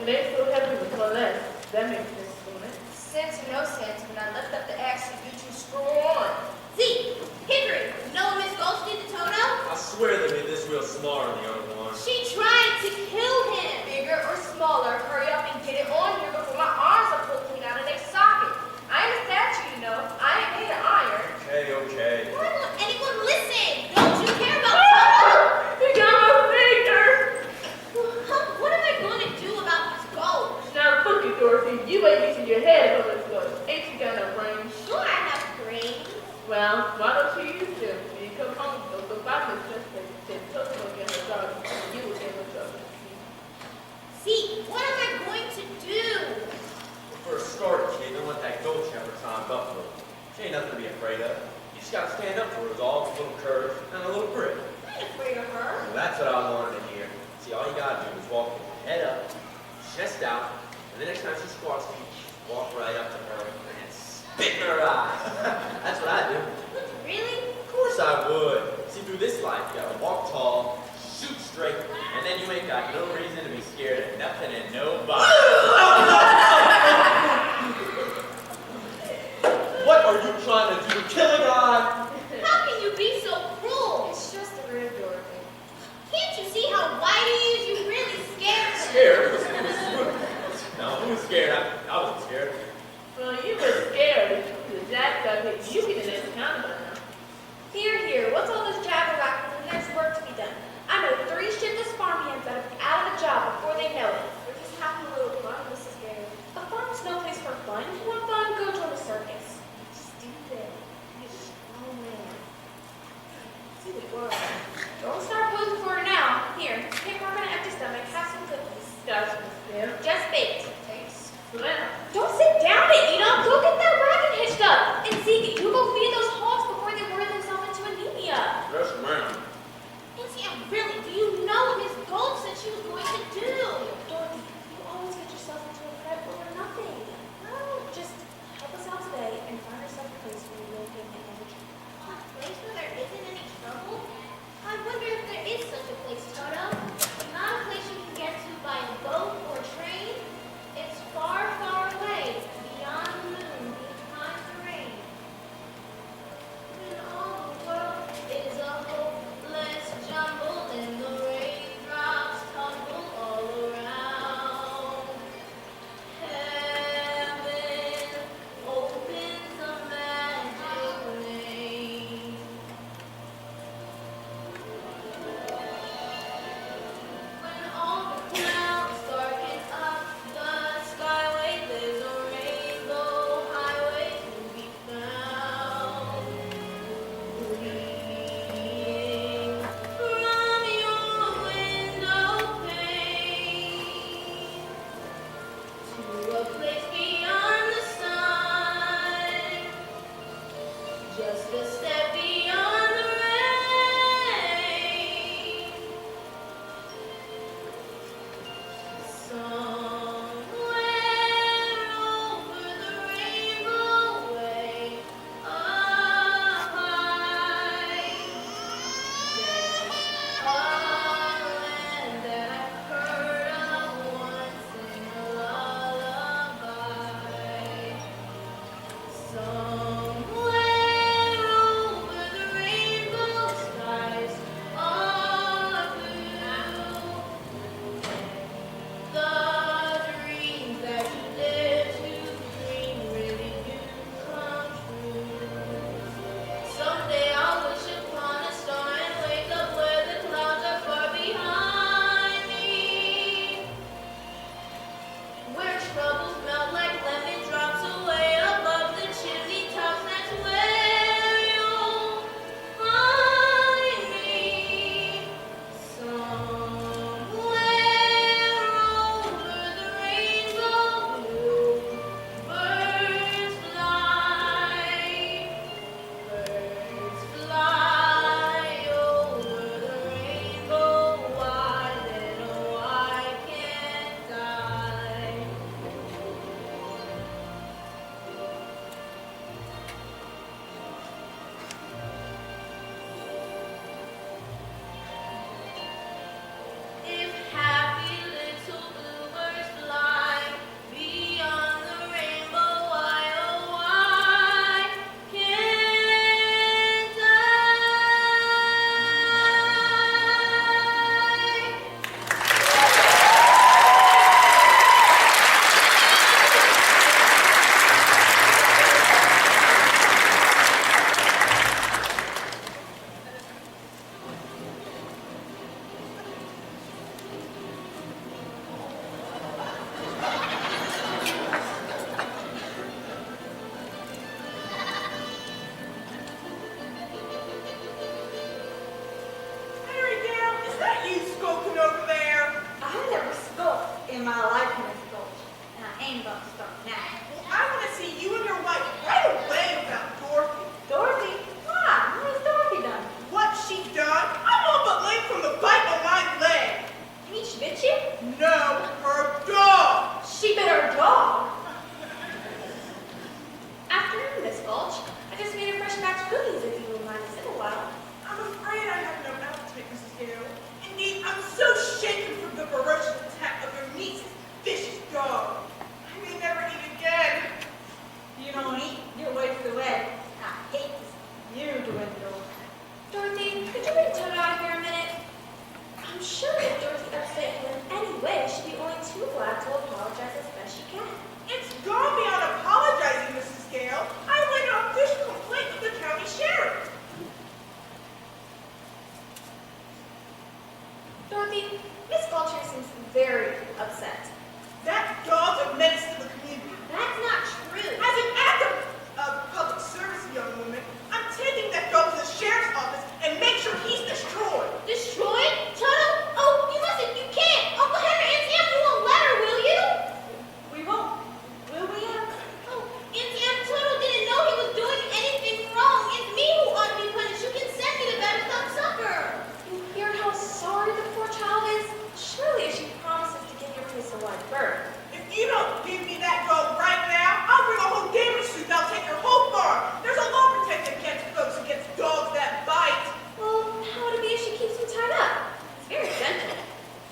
they're so happy with her less. That makes sense, doesn't it? Sense or no sense, when I left up the axe, you two screw on. Zeke, Hickory, you know what Miss Ghost did to Toto? I swear they made this real smart on the other one. She tried to kill him. Bigger or smaller, hurry up and get it on here before my arms are pulled clean out of their socket. I am a statue, you know. I ain't made of iron. Okay. Why won't anyone listen? Don't you care about Toto? You got my finger! What am I going to do about Miss Ghost? Now look at Dorothy, you ain't using your head for this good. Ain't you got no brains? Sure, I have brains. Well, why don't you use them? When you come home, they'll go back and just say, Toto will get her dog, and you will get her dog. Zeke, what am I going to do? For a start, kid, don't let that goat shepherd climb Buffalo. She ain't nothing to be afraid of. You just gotta stand up for her dog with a little courage and a little grit. I ain't afraid of her. Well, that's what I wanted to hear. See, all you gotta do is walk with your head up, chest out, and the next time she squats, you walk right up to her and spit in her eye. That's what I do. Really? Of course I would. See, through this life, you gotta walk tall, shoot straight, and then you ain't got no reason to be scared of nothing and nobody. What are you trying to do? Kill a guy? How can you be so cruel? It's just a rib, Dorothy. Can't you see how white he is? You really scared him. Scared? No, who was scared? I wasn't scared. Well, you were scared because Jack got hit. You get an encounter now. Here, what's all this jabber-wacking when there's work to be done? I know 3 shiftless farmhands that'll be out of a job before they know it. We're just having a little fun, Mrs. Gary. A farm's no place for fun. If you want fun, go join a circus. Stupid. You're a strong man. See the world. Don't start posing for her now. Here, take her on an empty stomach. Have some cookies. Gotcha, yeah. Just baked. Thanks. Well, Don't sit down and eat up. Go get that wagon hitched up. And Zeke, you go feed those hogs before they worry themselves into anemia. Yes, ma'am. Nancy, really, do you know what Miss Gold said she was going to do? Dorothy, you always get yourself into a fret over nothing. No, just help us out today and find yourself a place where you will get an energy. A place where there isn't any trouble? I wonder if there is such a place, Toto. Not a place you can get to by a boat or train. It's far, far away, beyond the moon, behind the rain. When all the world is a hopeless jumble and the raindrops tumble all around, heaven opens a magic lane. When all the clouds darken up the skyway, there's a rainbow highway to be found. Leading from your window pane to a place beyond the sun, just a step beyond the rain. Somewhere over the rainbow way, up high, there's a land that I've heard of once in a lullaby. Somewhere over the rainbow skies are blue. The dreams that you dare to dream really do come true. Someday I'll wish upon a star and wake up where the clouds are far behind me, where troubles melt like lemon drops away above the chimney tops. That's where you'll find me. Somewhere over the rainbow blue, birds fly over the rainbow wide, and oh, I can't die. my life in this gulch, and I ain't about to start now. I want to see you and your wife right away about Dorothy. Dorothy? Why? What has Dorothy done? What she done? I'm all but lame from the bite on my leg. You mean she bit you? No, her dog. She bit her dog. Afternoon, Miss Gulch. I just made a fresh batch of cookies if you wouldn't mind to sit a while. I'm afraid I have no appetite, Mrs. Gale. Indeed, I'm so shaken from the ferocious attack of your niece's vicious dog. I may never eat again. You don't eat, you're wasted away. I hate this. You dwindle. Dorothy, could you bring Toto out here a minute? I'm sure if Dorothy upset you in any way, she'd be only too glad to apologize as best she can. It's gone beyond apologizing, Mrs. Gale. I laid an official complaint with the county sheriff. Dorothy, Miss Gulch here seems very upset. That dog's a menace to the community. That's not true. As an act of public service, young woman, I'm taking that dog to the sheriff's office and make sure he's destroyed. Destroyed? Toto? Oh, you listen, you can't. Uncle Henry, Auntie Em, you won't let her, will you? We won't. Will we, Em? Oh, Auntie Em, Toto didn't know he was doing anything wrong. It's me who ought to be punished. You can send me to bed without supper. You hear how sorry the poor child is? Surely she promises to give your place a wide berth. If you don't give me that dog right now, I'll bring a whole damage suit and I'll take your whole farm. There's a law protecting against folks against dogs that bite. Well, how would it be if she keeps him tied up? It's very gentle.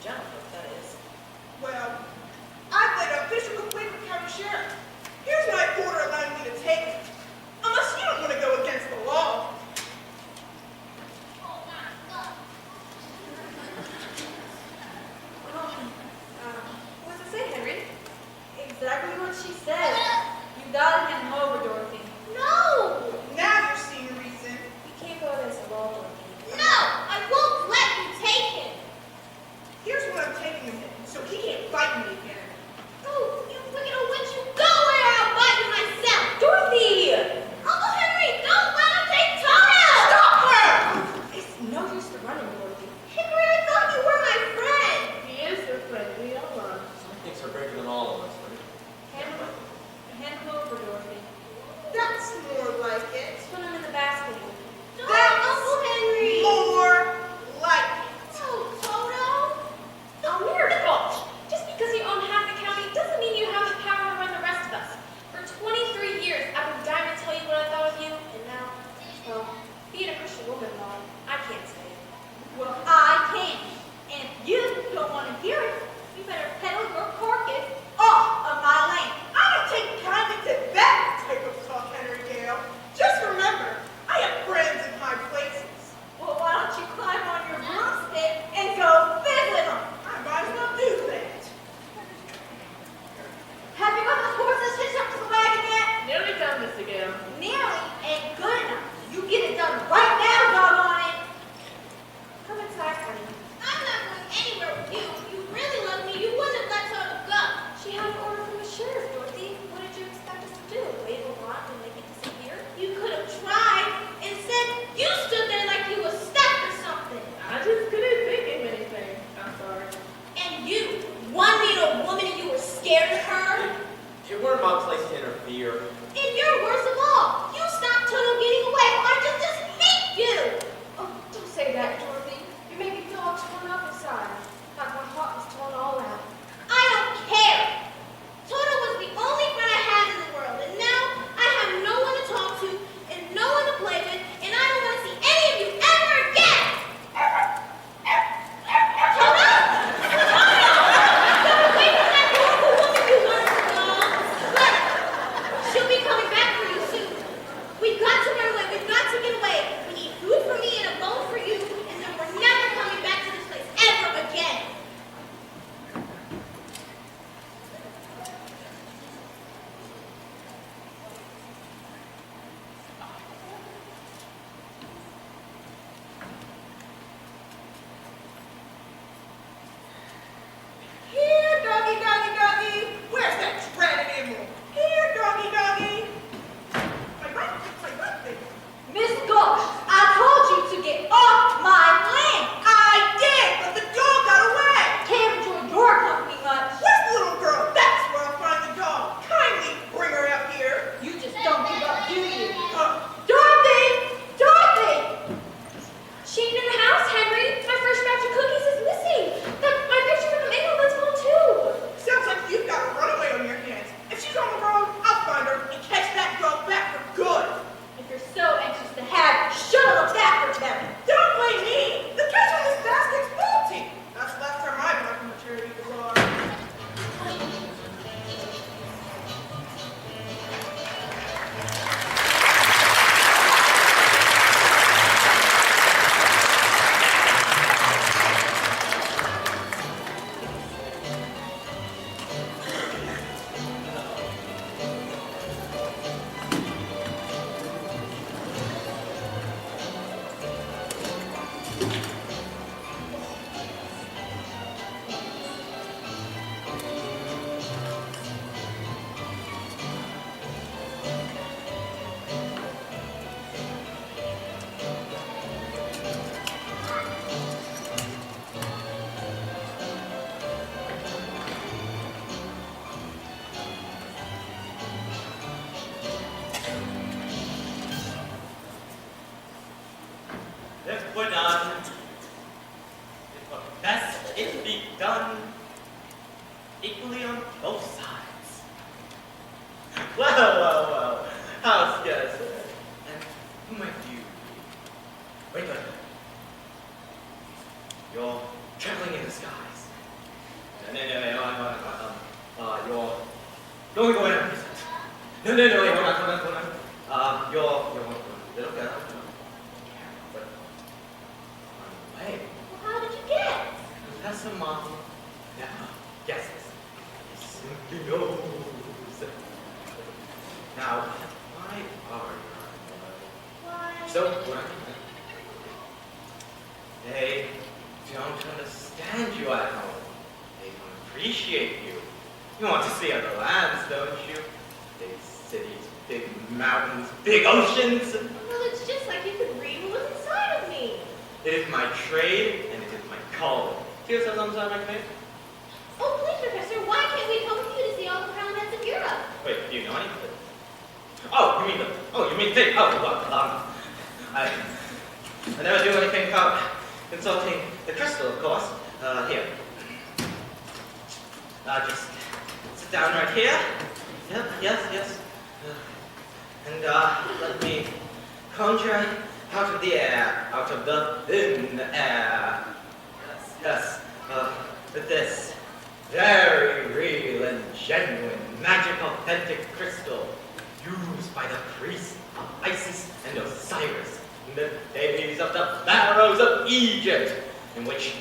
Gentle, that is. Well, I've laid an official complaint with county sheriff. Here's my order allowing me to take it. Unless you don't want to go against the law. What's it say, Henry? Exactly what she said. You gotta hand him over, Dorothy. No! Now you're seeing reason. You can't go against the law, Dorothy. No! I won't let you take him. Here's what I'm taking him so he can't bite me again. Oh, you wicked old witch, you go where I'll bite you myself. Dorothy! Uncle Henry, don't let him take Toto! Stop her! It's no use to running, Dorothy. Henry, I thought you were my friend. He is your friend, we all are. Some things are bigger than all of us, right? Hand him over, Dorothy. That's more like it. Put him in the basket. No, That's Uncle Henry. more like it. Oh, Toto. Oh, Mayor Gulch! Just because you own half the county doesn't mean you have the power to run the rest of us. For 23 years, I've been dying to tell you what I thought of you, and now, well, being a Christian woman, Mom, I can't say it. Well, I can. And if you don't want to hear it, you better pedal your carcass off of my land. I don't take kindly to that type of talk, Henry Gale. Just remember, I have friends in high places. Well, why don't you climb on your broomstick and go visit them? I might as well do that. Have you got the horses hitched up to the wagon yet? Nearly done, Mr. Gale. Nearly ain't good enough. You get it done right now, doggone it. Come inside, honey. I'm not going anywhere with you. If you really love me, you wouldn't have let Toto go. She had an order from the sheriff, Dorothy. What did you expect us to do? Wave a wand and make it disappear? You could have tried. Instead, you stood there like you were stuck or something. I just couldn't think of anything. I'm sorry. And you, one little woman, and you were scared of her. It weren't my place to interfere. And you're worst of all. You stopped Toto getting away. I just hate you. Oh, don't say that, Dorothy. You make me feel all torn up inside. Like my heart was torn all out. I don't care. Toto was the only friend I had in the world, and now I have no one to talk to and no one to play with, and I don't want to see any of you ever again. Toto? Get away from that horrible woman you wanted to go. Look, she'll be on both sides. Well. House guest. And who might you be? Wait. You're traveling in disguise. No, you're going to go in. No, you're not. You're little girl. But on the way. Well, how did you get? Professor Mom. Now, guesses. He simply knows. Now, why are you? Why? So, they don't understand you at home. They don't appreciate you. You want to see other lands, don't you? Big cities, big mountains, big oceans. Well, it's just like you could read what was inside of me. It is my trade, and it is my calling. See what's alongside my command? Oh, please, Professor, why can't we come with you to see all the parliaments of Europe? Wait, do you know anything? Oh, you mean thing. Oh, well, I never do anything without consulting the crystal, of course. Here. Just sit down right here. Yep, yes. And let me conjure out of the air, out of the thin air. Yes. With this very real and genuine, magic, authentic crystal used by the priests of Isis and Osiris in the days of the pharaohs of Egypt, in which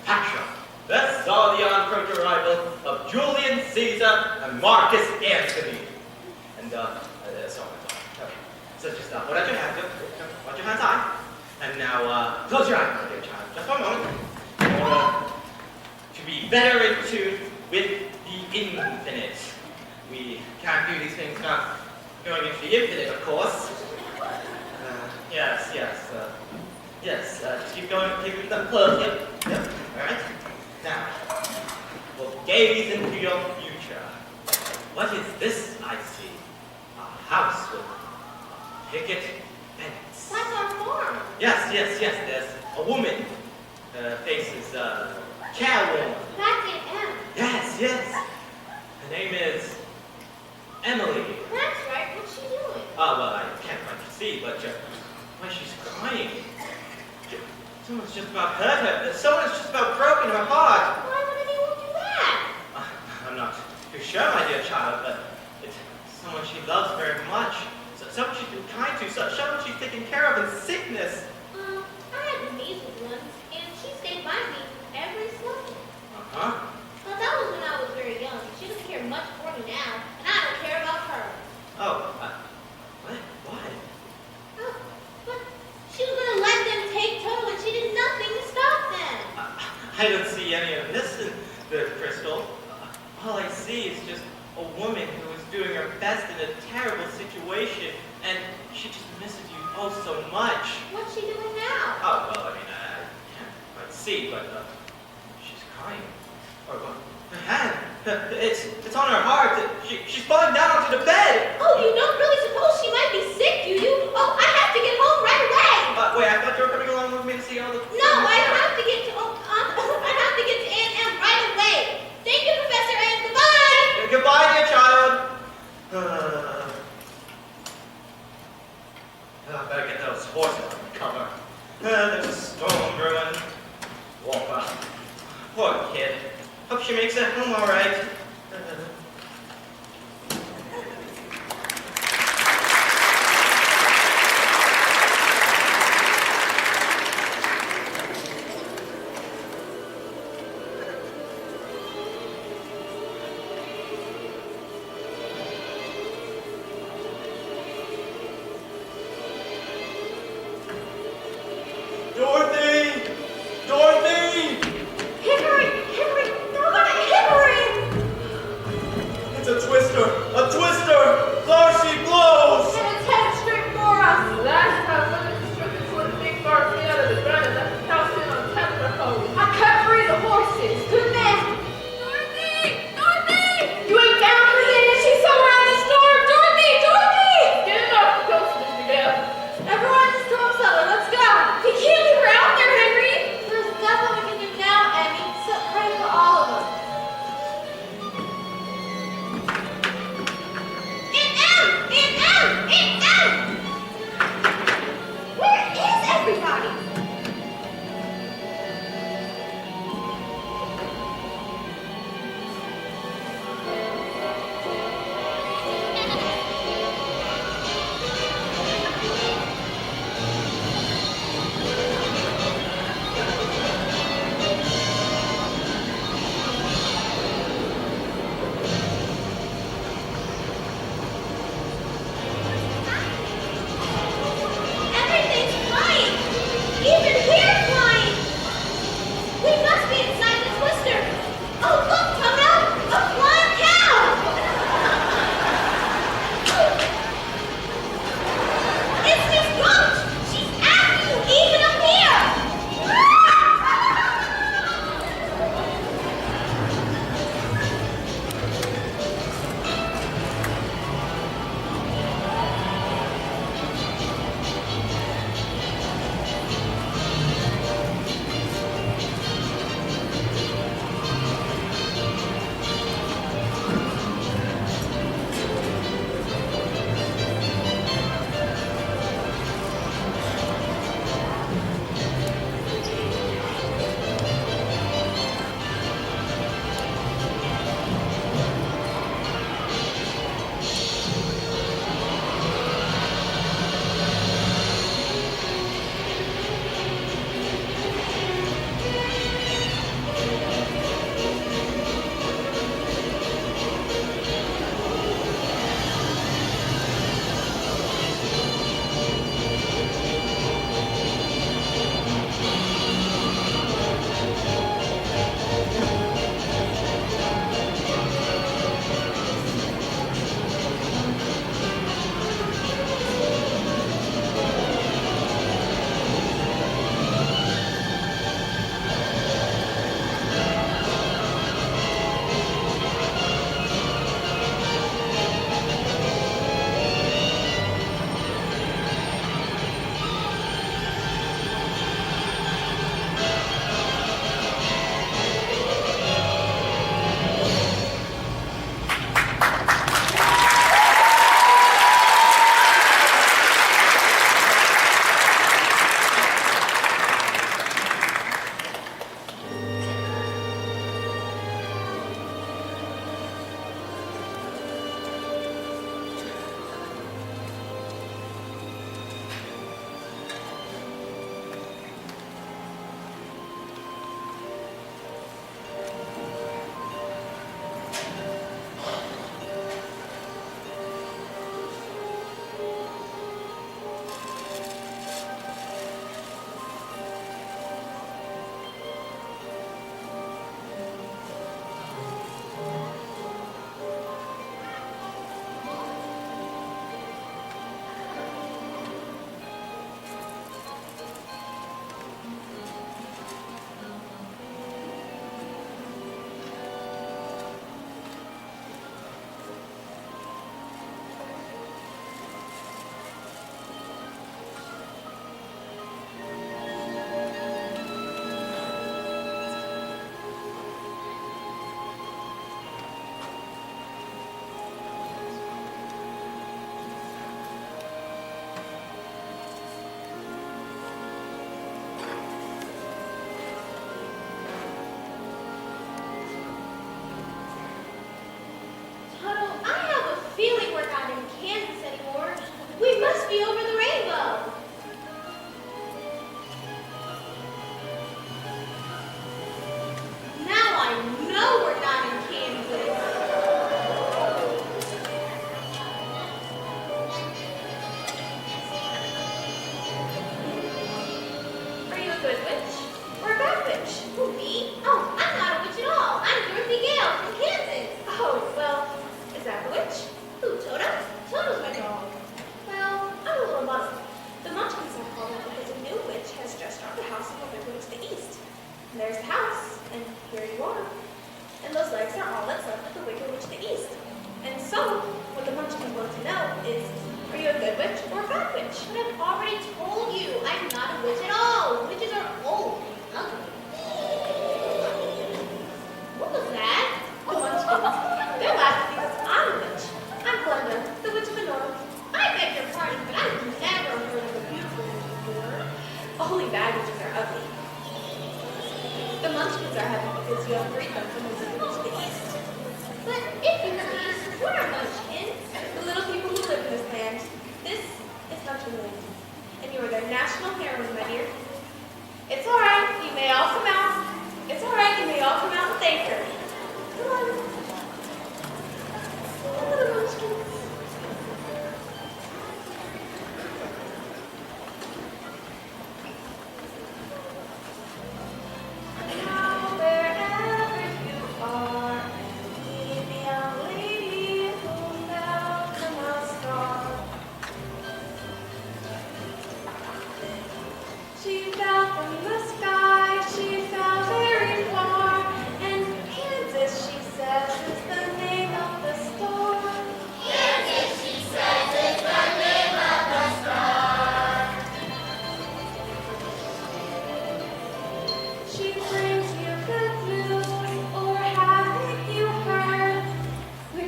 Cleopatra, the Sardian proto-rival of Julius Caesar and Marcus Antony. And, so just put out your hands, put your hands high, and now close your eyes, my dear child, just for a moment, in order to be better in tune with the infinite. We can't do these things without going into the infinite, of course. Yes. Just keep going, keep them close. Yep. All right. Now, we'll gaze into your future. What is this I see? A house with a picket fence. That's our farm. Yes. There's a woman. Faces careworn. That's Aunt Em. Yes. Her name is Emily. That's right. What's she doing? Oh, well, I can't quite see, but why she's crying. Someone's just about hurt her. Someone's just about broken her heart. Why would anyone do that? I'm not too sure, my dear child, but it's someone she loves very much. Someone she's been kind to, someone she's taken care of in sickness. I had the measles once, and she stayed by me every summer. Uh-huh. But that was when I was very young. She doesn't care much for me now, and I don't care about her. Oh, what? Why? Oh, but she was going to let them take Toto, and she did nothing to stop them. I don't see any of this in the crystal. All I see is just a woman who is doing her best in a terrible situation, and she just misses you oh so much. What's she doing now? Oh, well, I mean, I can't quite see, but she's crying. Or her hand, it's on her heart. She's falling down onto the bed. Oh, you don't really suppose she might be sick, do you? Oh, I have to get home right away. Wait, I thought you were coming along with me to see all the... No, I have to get to Aunt Em right away. Thank you, Professor, and goodbye. Goodbye, dear child. I better get those horses on the cover. There's a storm brewing. Walker. Poor kid. Hope she makes it home all right. Hickory! Doggone it, Hickory! Where is everybody? Everything's flying! Even we're flying! We must be inside the twister! Oh, look, Toto! A flying cow! It's Miss Roach! She's after you, even up here!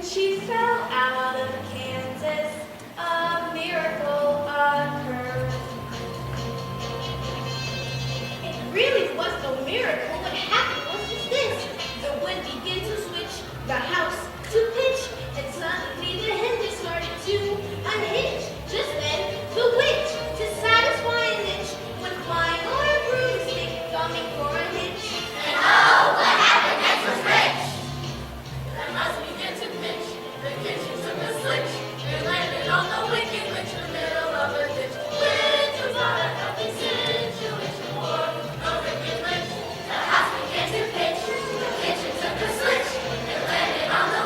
When she fell out of Kansas, a miracle occurred. It really was no miracle. What happened was just this. The wind began to switch, the house to pitch, and suddenly the hinges started to unhinge. Just then, the witch, to satisfy an itch, went flying on a broomstick, thumbing for a hitch. And oh, what happened next was rich. The house began to pitch, the kitchen took a switch, and landed on the wicked witch in the middle of a ditch. Which was not a happy situation for a wicked witch. The house began to pitch, the kitchen took a switch, and landed on the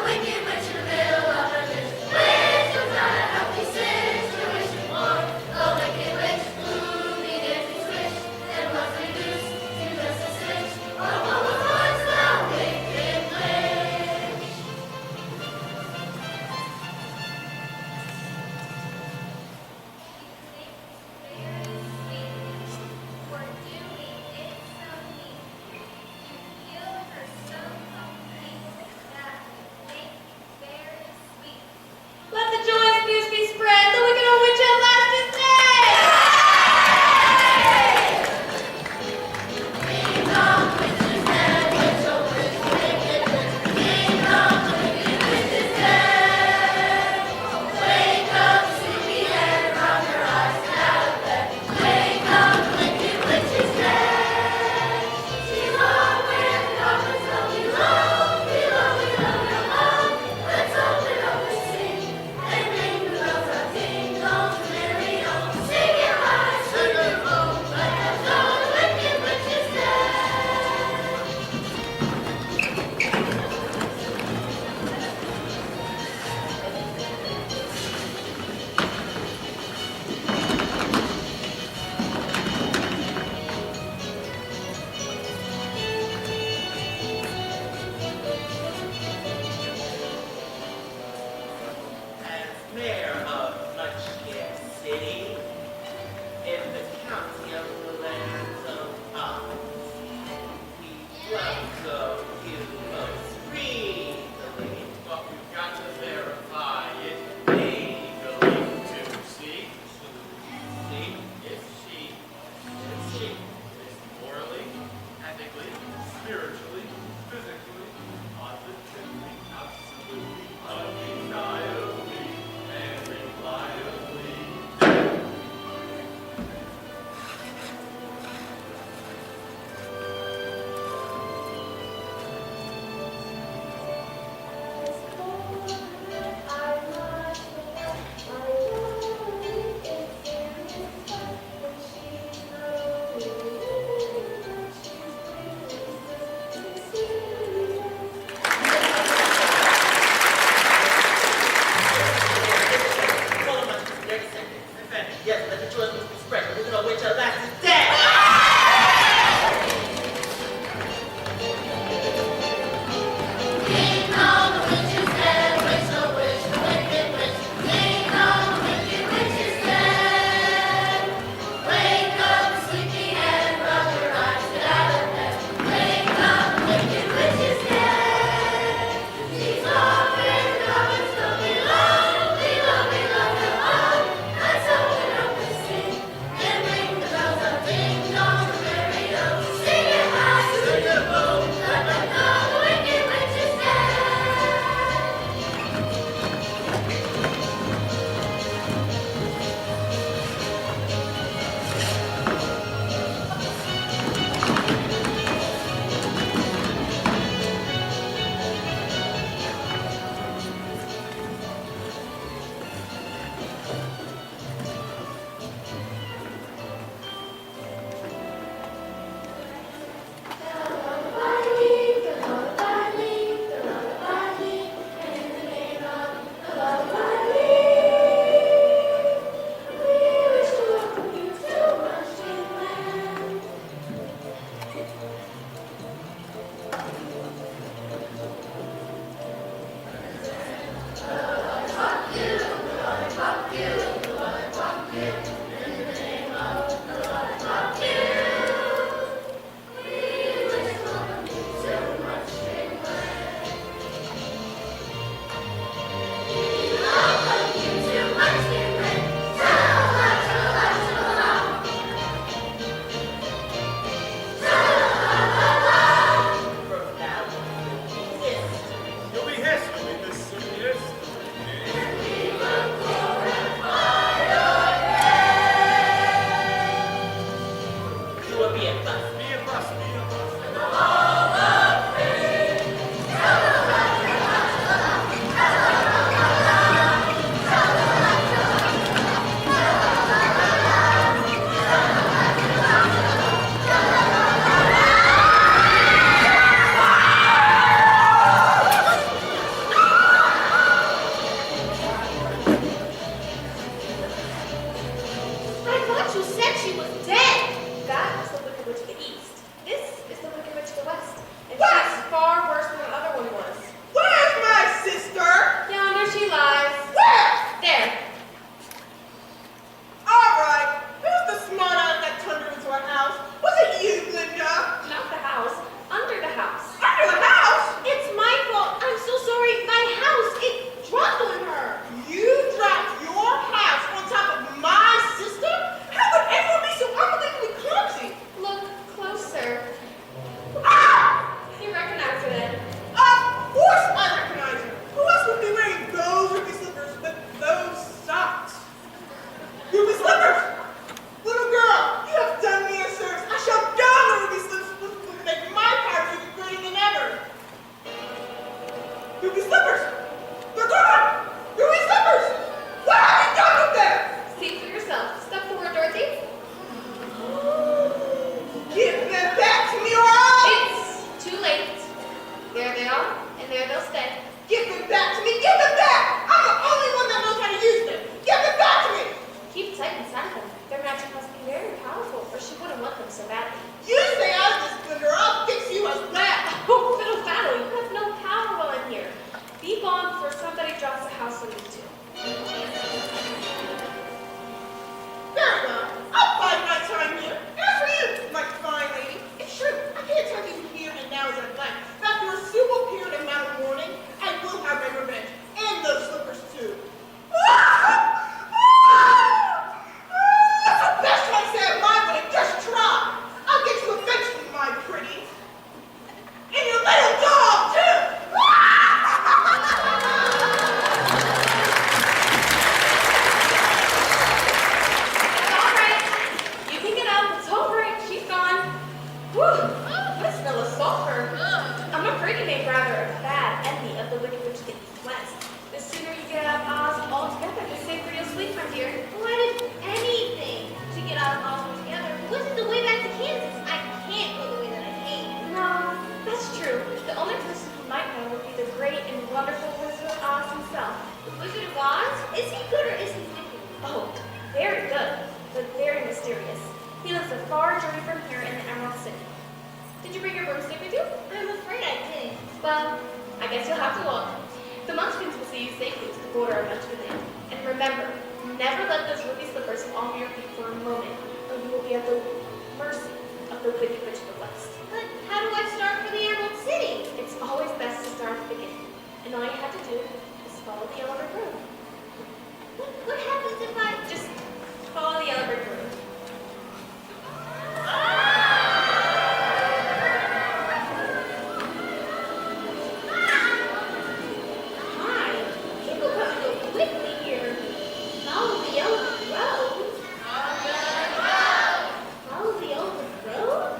gone before somebody drops a house on you too. Very well. I'll bide my time here. And as for you, my fine lady, it's true. I can't tell you here and now as I like. After a suitable period amount of mourning, I will have my revenge. And those slippers too. That's the best I say of my way. Just try. I'll get you eventually, my pretty. And your little dog too. All right, you can get up. It's over. She's gone. Whew, what a smell of sulfur. I'm afraid you make rather a bad enemy of the Wicked Witch of the East West. The sooner you get out of Oz altogether, the safer you'll sleep, my dear. Well, I did anything to get out of Oswald together. It wasn't the way back to Kansas. I can't go the way that I came. No, that's true. The only person who might know would be the great and wonderful Wizard of Oz himself. The Wizard of Oz? Is he good or is he wicked? Oh, very good, but very mysterious. He lives a far journey from here in the Emerald City. Did you bring your broomstick with you? I'm afraid I didn't. Well, I guess you'll have to walk. The Munchkins will see you safely to the border of Munchkinland. And remember, never let those ruby slippers fall off your feet for a moment, or you will be at the mercy of the Wicked Witch of the West. But how do I start for the Emerald City? It's always best to start at the beginning, and all you have to do is follow the yellow brick road. What happens if I Just follow the yellow brick road. Hi, people come and go quickly here. Follow the yellow road. Follow the yellow road?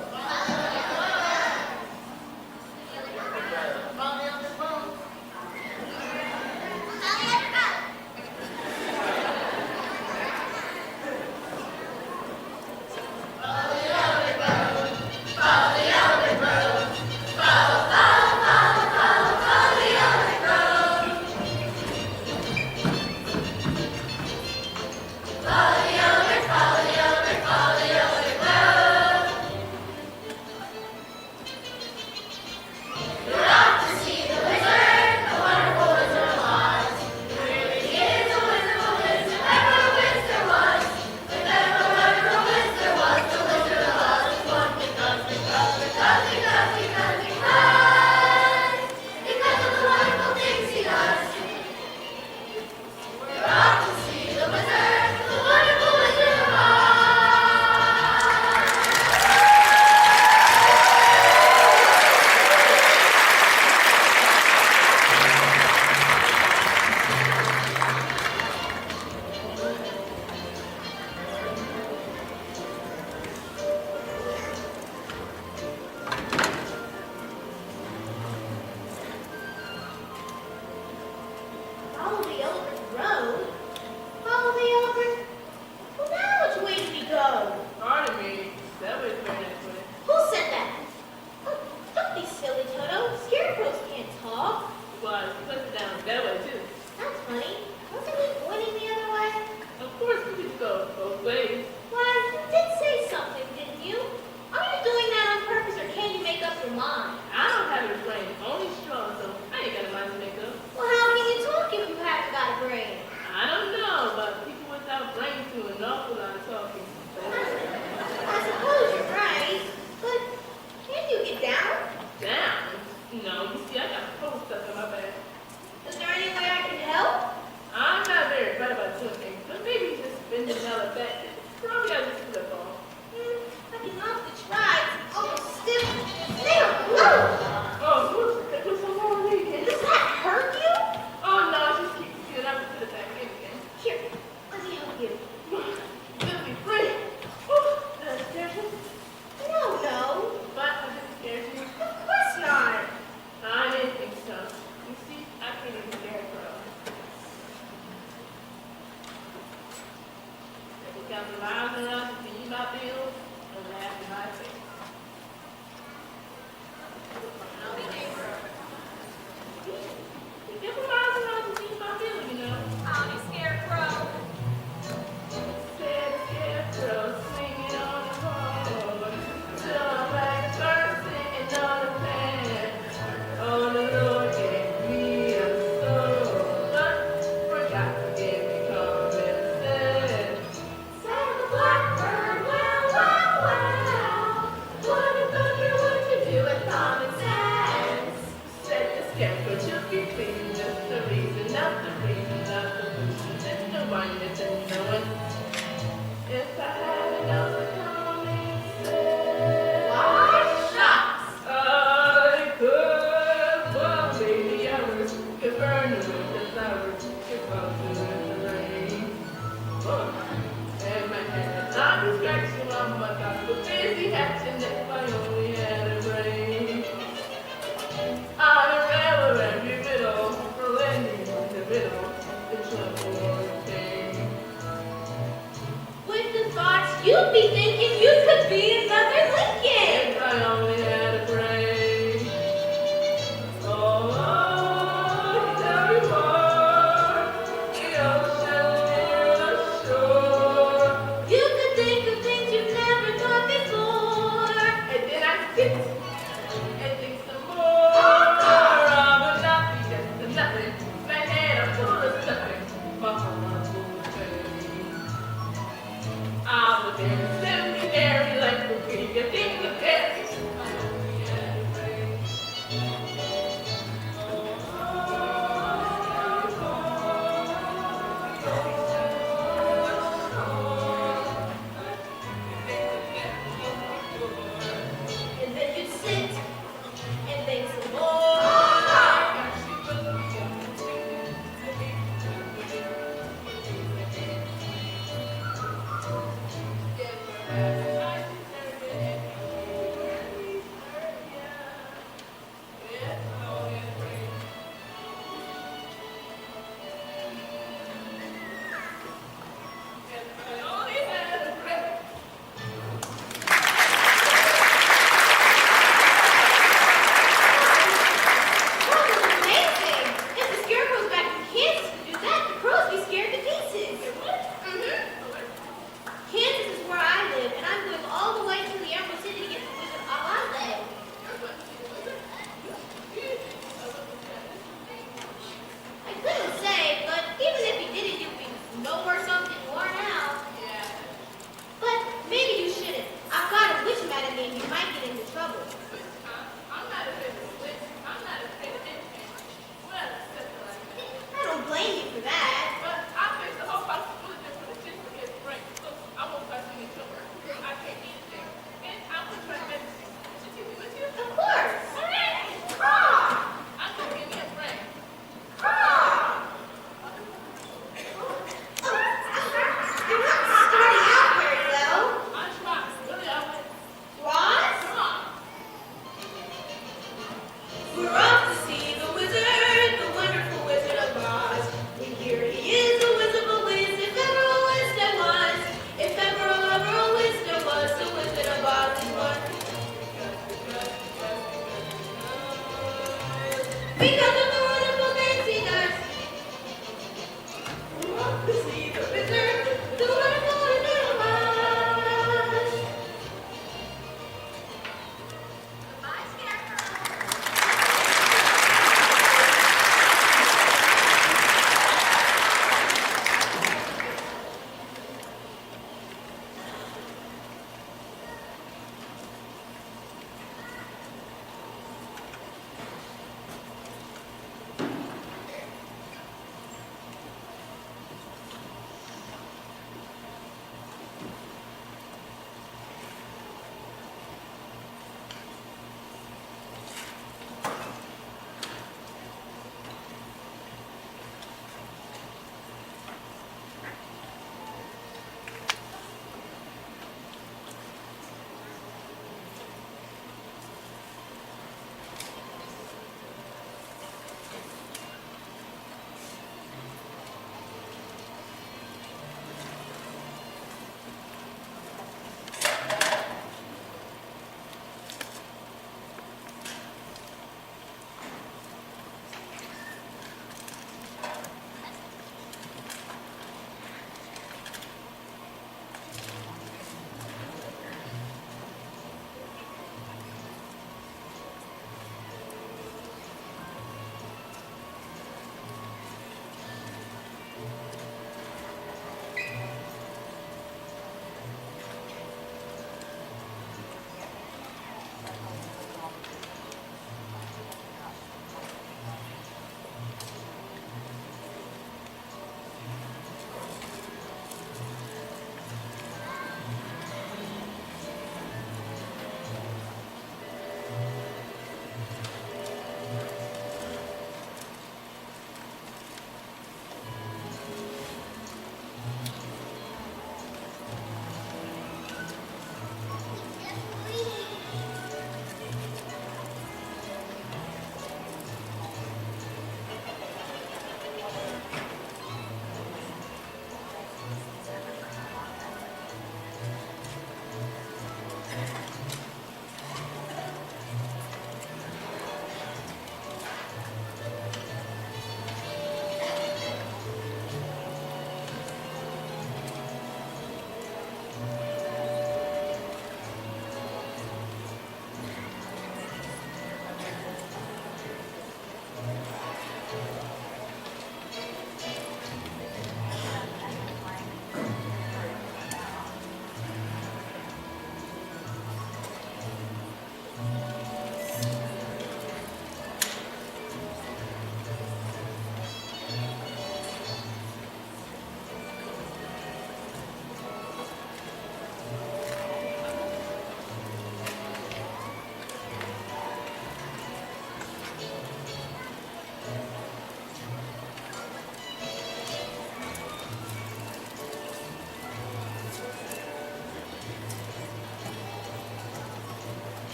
Because of the wonderful things he does. We're off to see the wizard, the wonderful Wizard of Oz. Follow the yellow brick road? Follow the yellow brick? Well, now which way did he go? Pardon me. That was very nice. Who said that? Oh, don't be silly, Toto. Scarecrows can't talk. Well, you put it down that way too. That's funny. Wasn't he pointing the other way? Of course, we could go both ways. Why, you did say something, didn't you? Are you doing that on purpose, or can you make up your mind? I don't have a brain, only straw, so I ain't got a mind to make up. Well, how can you talk if you haven't got a You'd be thinking you could be another Lincoln. If I only had a brain. Oh, there you are, the ocean near the shore. You could think of things you've never thought before. And then I sit and think some more. But nothing, just nothing. My head I'm full of stuffing. My heart full of pain. I'm a very seminary like the king of the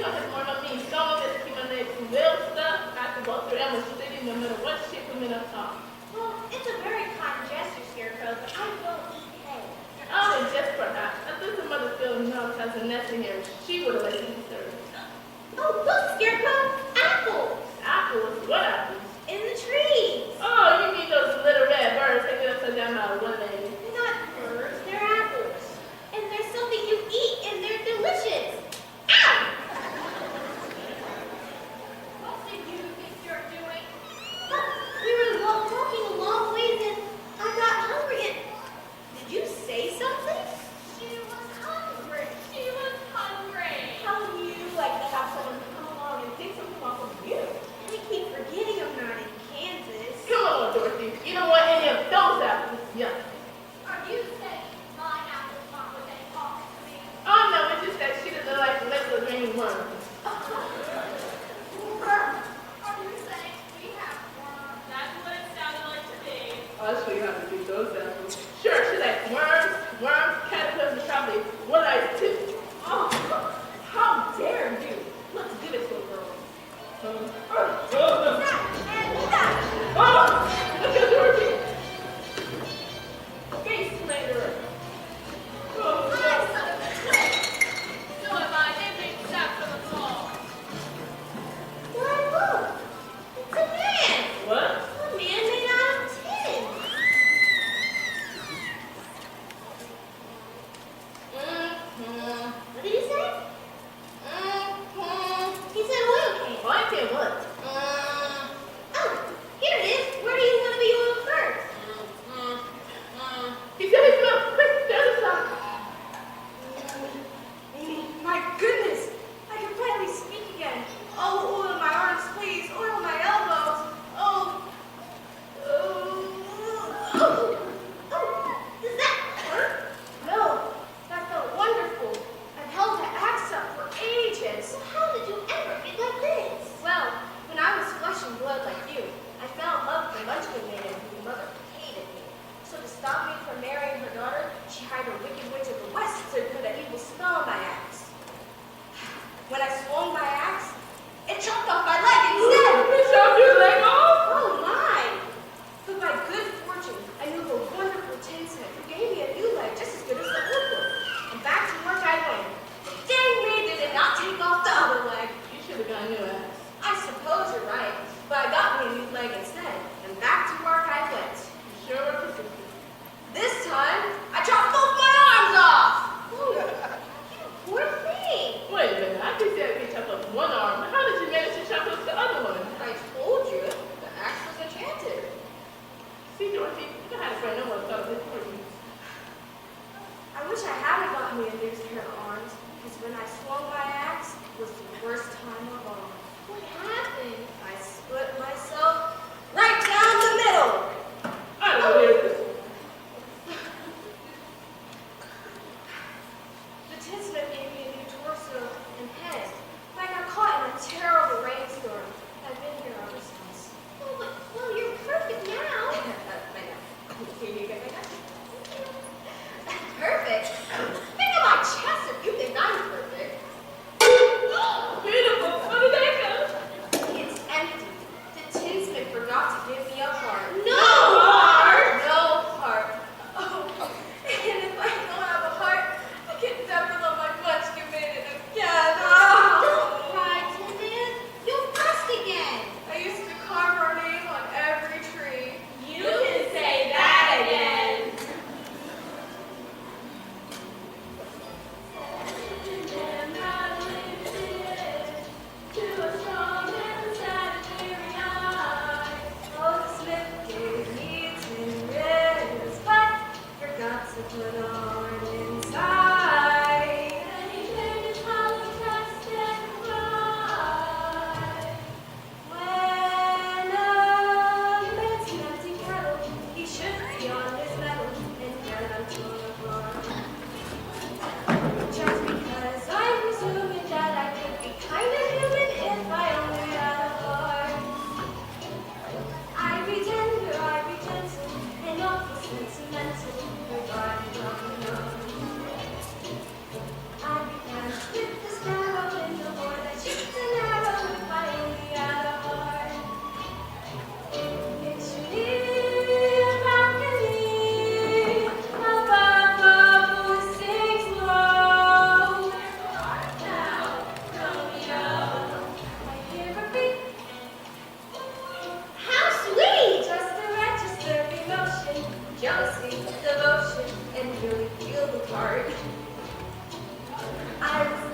know, his more of me. Someone just keep my leg from real stuff. I can go through Emma City no matter what shit for me to talk. Well, it's a very kind gesture, Scarecrow, but I don't eat hay. Oh, and just perhaps. I think the mother still knows has a nest in here. She would have let me serve. Oh, look, Scarecrow! Apples! Apples? What apples? In the trees! Oh, you mean those little red birds hanging upside down by one leg? They're not birds, they're apples. And they're something you eat, and they're delicious. Ow! What do you think you're doing? But we were walking a long ways, and I got hungry, and did you say something? She was hungry. She was hungry. How would you like to have someone come along and fix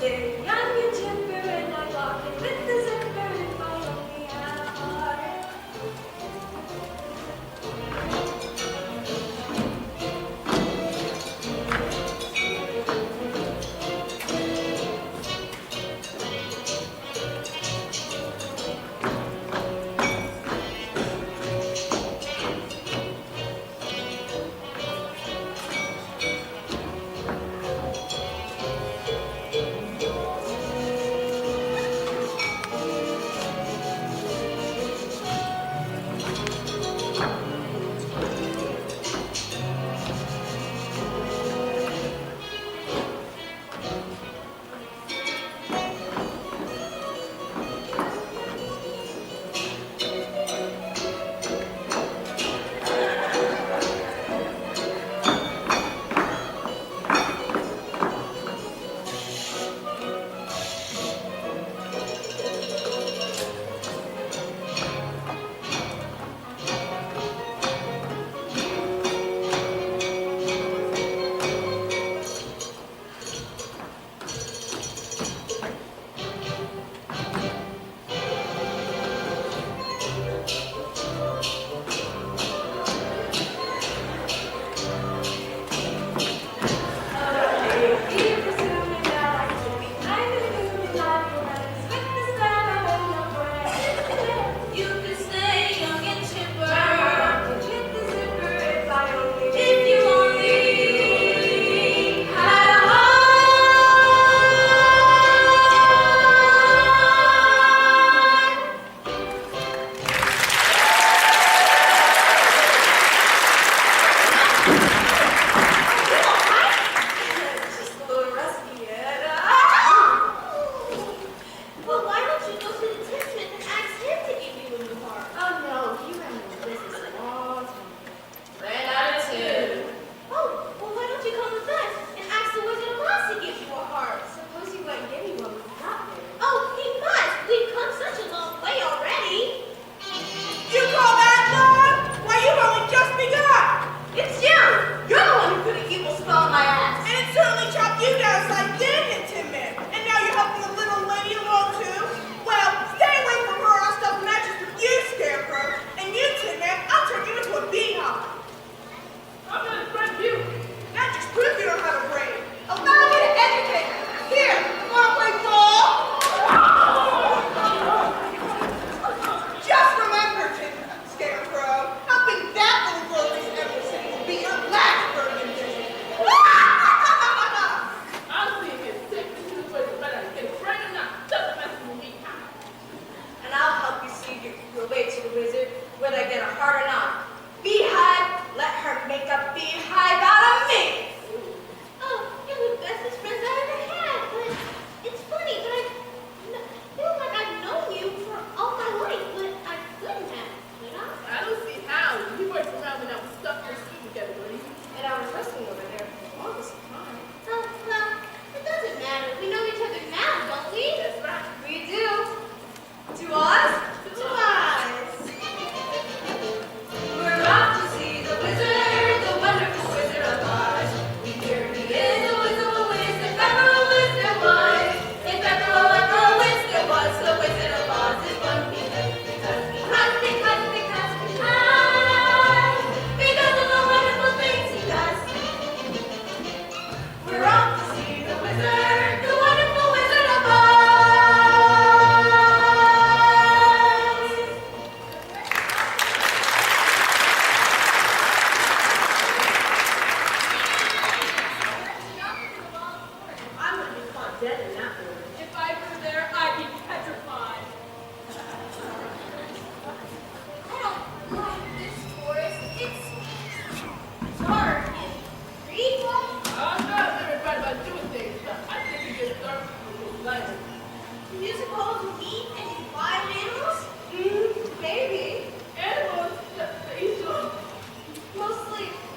birthday, young and chipper, and I lock it with the zipper if I only had a heart.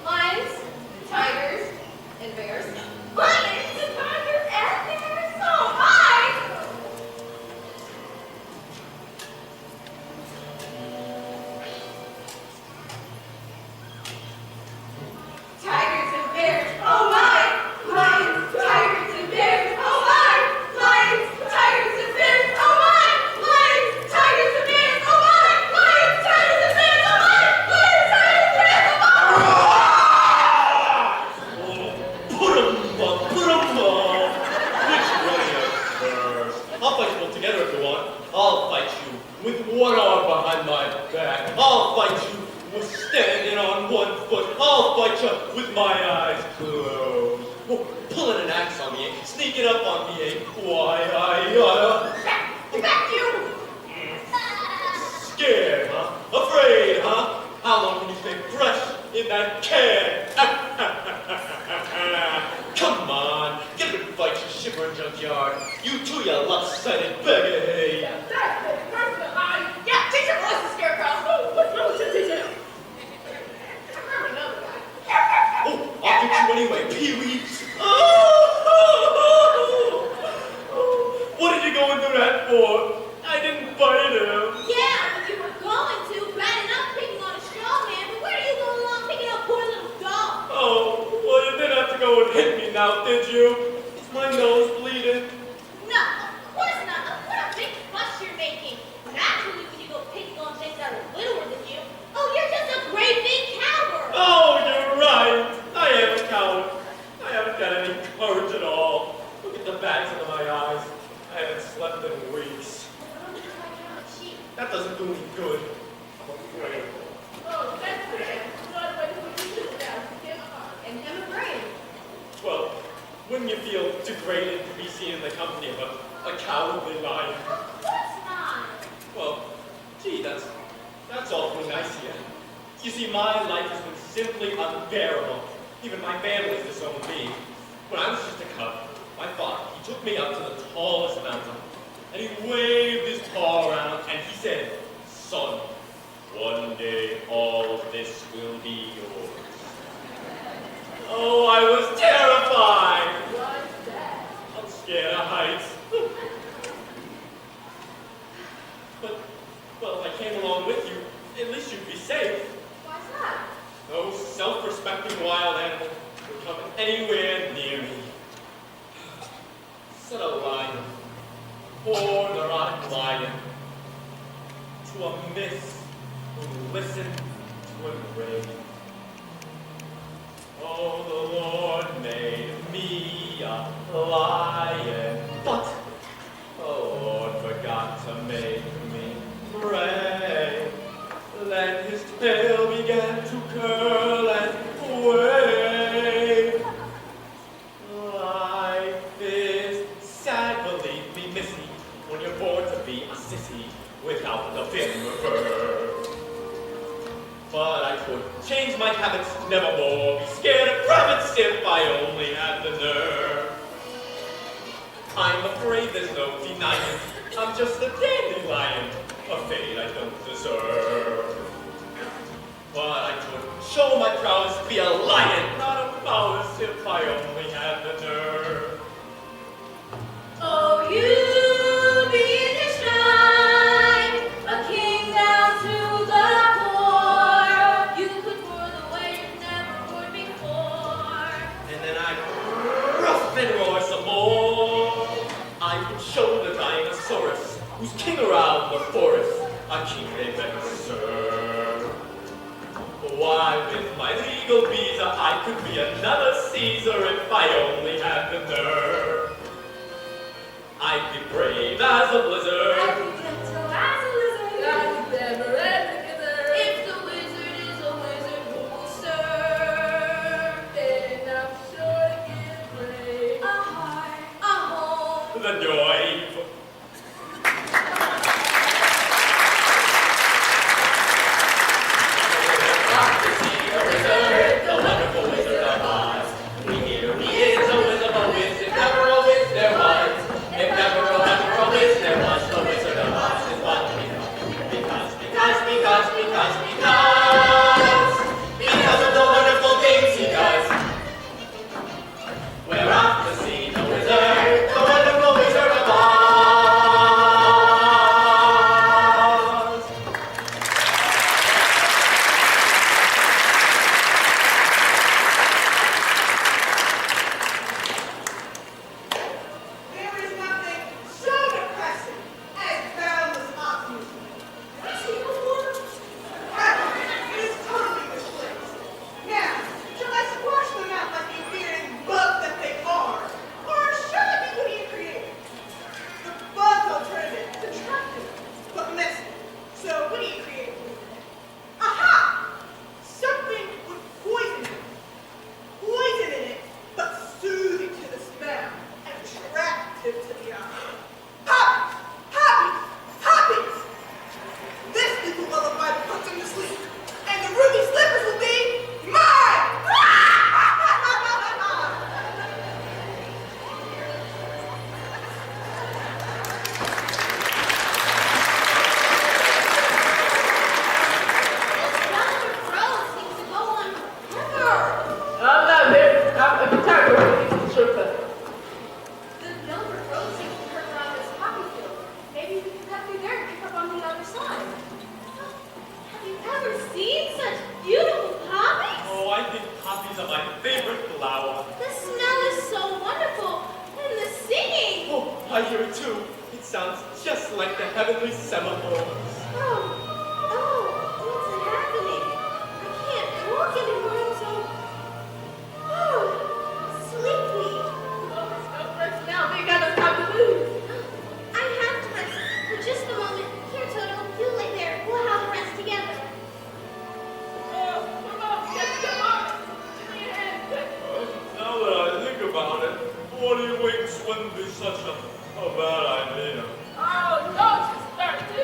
Lions, tigers, and bears. So much! with one arm behind my back. I'll fight you with standing on one foot. I'll fight you with my eyes closed. Oh, pulling an axe on me, sneaking up on me, why, Back you! Scared, huh? Afraid, huh? How long can you stay fresh in that can? Come on, get ready to fight, you shivering junkyard. You too, you lopsided beggar. That's it. First of all, yeah, teach him what's the scarecrow. What's wrong with you, teach him? I remember another guy. Oh, I'll get you anyway, Pee-wee. What did you go and do that for? I didn't bite him. Yeah, but you were going to, rather than up picking on a straw man, but where are you going along picking up poor little dog? Oh, well, you didn't have to go and hit me now, did you? Is my nose bleeding? No, of course not. Look what a big fuss you're making. Naturally, when you go picking on things that are littler than you, oh, you're just a great big coward. Oh, you're right. I am a coward. I haven't got any courage at all. Look at the bags under my eyes. I haven't slept in weeks. That doesn't do me good. I'm afraid. Oh, that's it. Not the way you do that. Give him a heart. And him a brain. Well, wouldn't you feel degraded to be seen in the company of a cowardly lion? Of course not. Well, gee, that's awfully nice of you. You see, my life has been simply unbearable. Even my family's disowned me. When I was just a cub, my father, he took me up to the tallest mountain, and he waved his paw around, and he said, "Son, one day all of this will be yours." Oh, I was terrified. What's that? I'm scared of heights. But, well, if I came along with you, at least you'd be safe. Why's that? No self-respecting wild animal would come anywhere near me. Said a lion, poor neurotic lion, to a miss who listened to a rain. Oh, the Lord made me a lion, but the Lord forgot to make me gray. Then his tail began to curl and wave. Life is sad, believe me, missy, when you're born to be a sissy without the fin fur. But I could change my habits, nevermore be scared of rabbits if I only had the nerve. I'm afraid there's no denying, I'm just a dandelion, a fate I don't deserve. But I could show my prowess to be a lion, not a mouse, if I only had the nerve. Oh, you be the shine, a king down to the core. You could whirl the way you never would before. And then I'd rough and roar some more. I could show the Dinosaurus, who's king around the forest, a king they better serve. Why, with my legal visa, I could be another Caesar if I only had the nerve. I'd be brave as a blizzard. I'd be gentle as a lizard. I'd be clever as a gizzard. If the wizard is a wizard who will serve, Then I'm sure to give brave. a heart, a home. The joy. The wonderful Wizard of Oz. We hear he is a wizard, a wiz, if ever a wiz there was. If ever a wiz there was, the Wizard of Oz is what we know. Because of the wonderful things he does. We're off to see the wizard, the wonderful Wizard of Oz. ever seen such beautiful poppies? Oh, I think poppies are my favorite flower. The smell is so wonderful, and the singing. Oh, I hear it too. It sounds just like the heavenly semaphores. Oh, what's happening? I can't walk anymore. I'm so sleepy. Rest now. They got us time to lose. I have to rest for just a moment. Here, Toto, you lay there. We'll have a rest together. Come on. Get the box. Give me your hand, quick. Now that I think about it, what do you winks wouldn't be such a bad idea? Oh, don't you start to.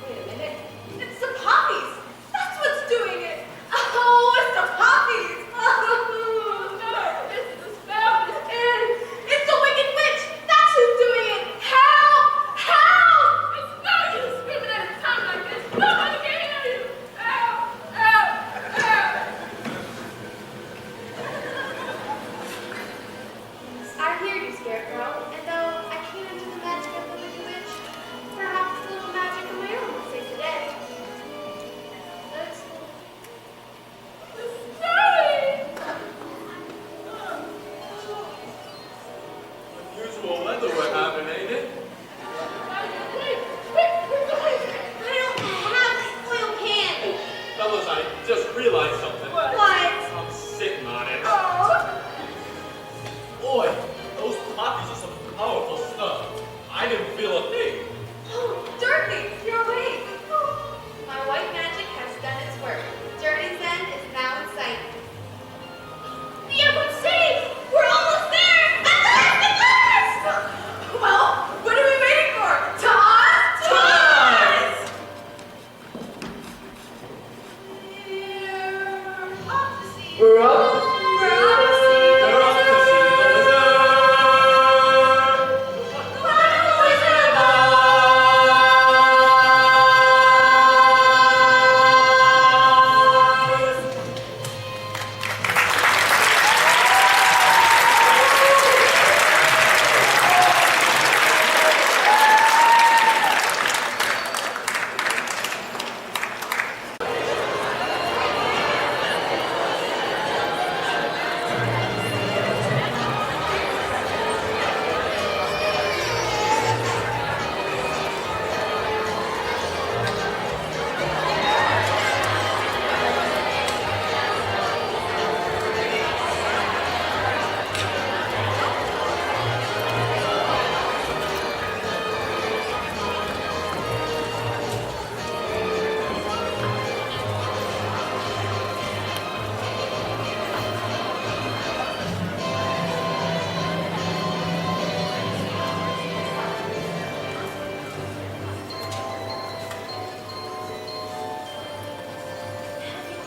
Wait a minute. It's the poppies. That's what's doing it. Oh, it's the poppies. Oh, no. This is the spell. This is. It's the wicked witch. That's who's doing it. Help! Help! It's no use screaming at a time like this. Nobody can hear you. Help! Help! Help! I hear you, Scarecrow, and though I can't undo the magic of the Wicked Witch, perhaps a little magic of my own will save the day. Let's Unusual weather we're having, ain't it? I don't have an oil can. Fellas, I just realized something. What? I'm sitting on it. Boy, those poppies are some powerful stuff. I didn't feel a thing. Oh, Dorothy, you're awake. My white magic has done its work. Journey's end is now in sight. The Emerald City! We're almost there! At last! Well, what are we waiting for? To us? To us! We're off to see. We're off to see the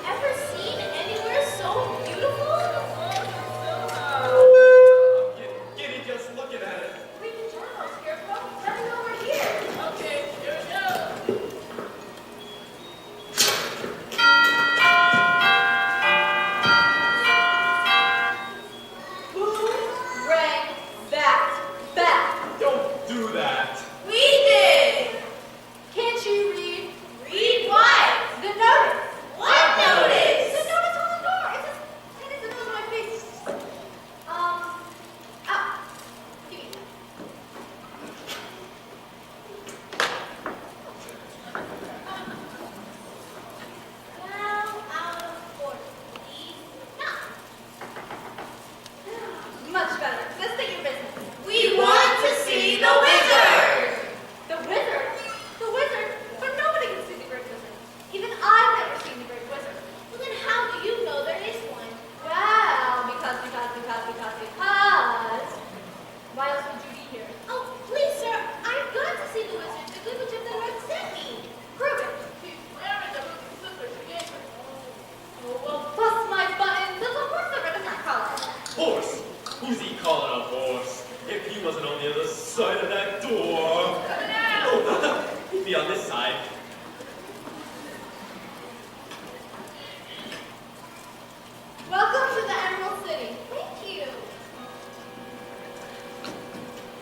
Ever seen anywhere so beautiful? Giddy just looking at it. We can join our Scarecrow. Let me know we're here. Okay, here we go. Who rang that bell? Don't do that. We did. Can't you read? Read what? The notice. What notice? The notice on the door. It says, and it's the nose on my face. Give me that. Well, out of order, please. No. Much better. Let's take your business. We want to see the wizard. The wizard? The wizard? But nobody can see the Great Wizard. Even I've never seen the Great Wizard. Well, then how do you know there is one? Well, because. Why else would you be here? Oh, please, sir. I've got to see the wizard. The good witch of the north sent me. Prove it. She's wearing the little slippers again. Oh, well, bust my buttons. Of course the ribbon not color. Horse? Who's he calling a horse? If he wasn't on the other side of that door. Oh, he'd be on this side. Welcome to the Emerald City. Thank you.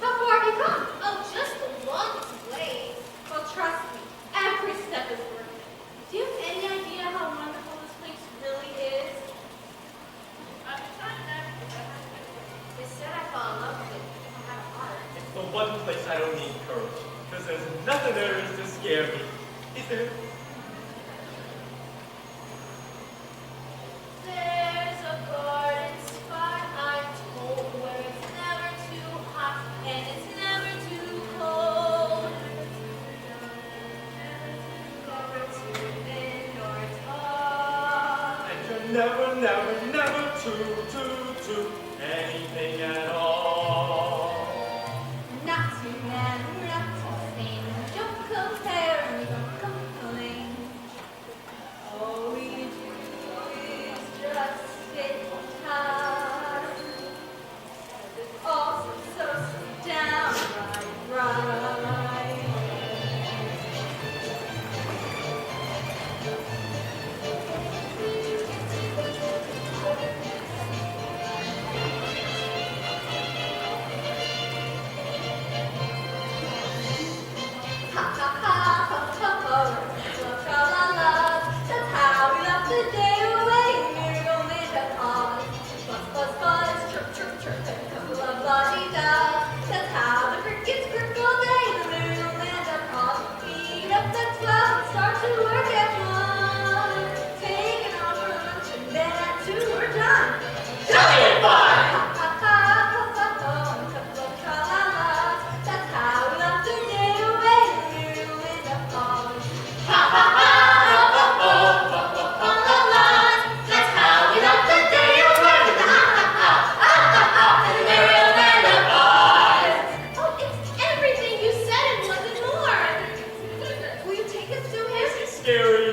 How far have you come? Oh, just the one way. Well, trust me, every step is worth it. Do you have any the one place I don't need courage, because there's nothing there is to scare me. Is there? There's a garden spot, I'm told, where it's never too hot and it's never too cold. Never too thin nor tall. And you're never, never, never too anything at all. Not too mad, not too thin. Don't compare me, don't complain. All we do is just sit tight. It's all so downright right. Ha ha ha ha ha ha, la la la. That's how we love the day away. Miracle made of Oz. Buzz buzz buzz, chirp chirp chirp, and couple of la dee da. That's how the crickets chirp all day. The miracle land of Oz. Beat up the 12, start to work at 1. Taking off for lunch and then at 2 we're done. Jolly and fun! Ha ha ha ha ha ha, and couple of tra la la. That's how we love the day away. The miracle land of Oz. Ha ha ha! That's how we love the day away. Oh, it's everything you said and wasn't more. Will you take us to him? It's scary.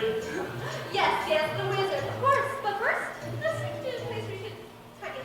Yes, yes, the wizard, of course. But first, let's take you to the place where you can hide it.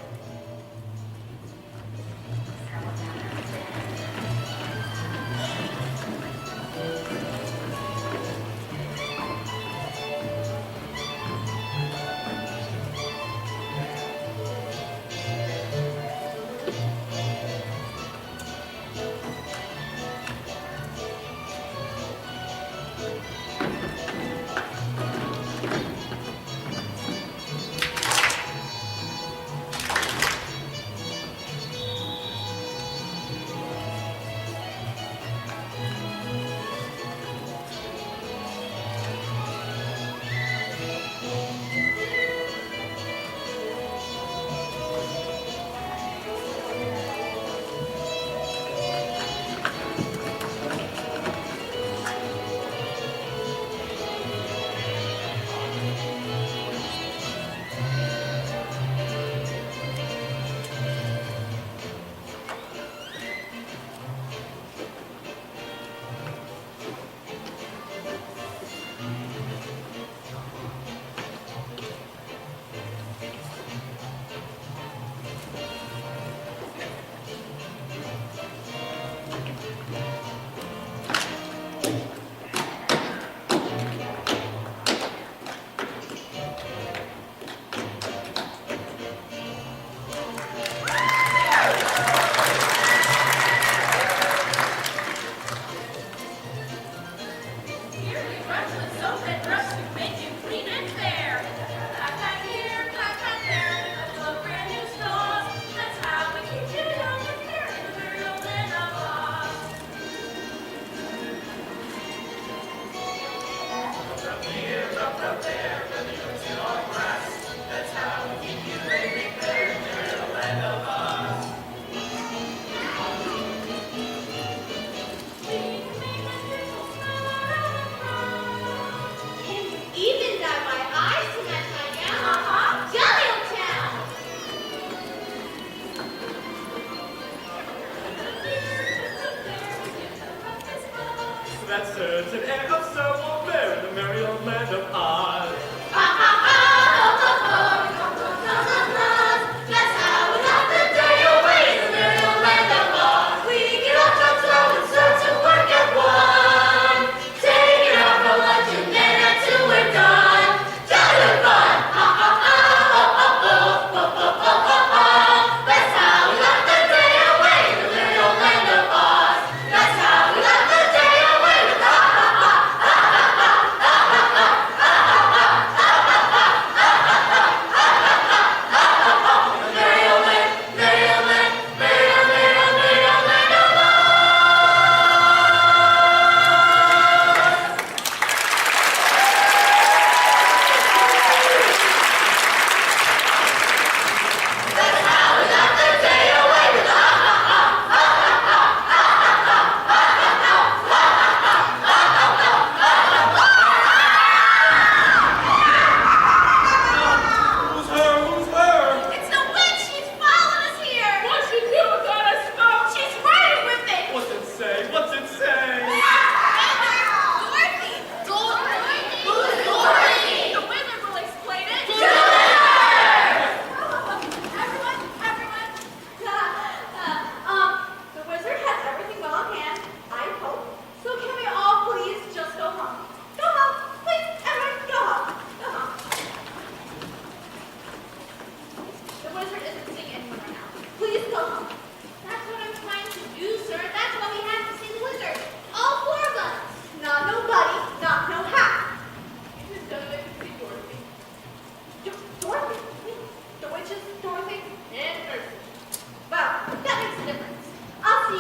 Here we brush with soap and brush to make you clean and fair. Clap, clap here, clap, clap there, a couple of brand new stores. That's how we keep you young and fair in the miracle land of Oz. Can you even dye my eyes to match my gown? Jolly old town! That certain air of summer fair in the merry old land of Oz. That's how we love the day away in the miracle land of Oz. We get off on 12 and start to work at 1. Taking off for lunch and then at 2 we're done. Jolly fun! That's how we love the day away in the miracle land of Oz. That's how we love the day away with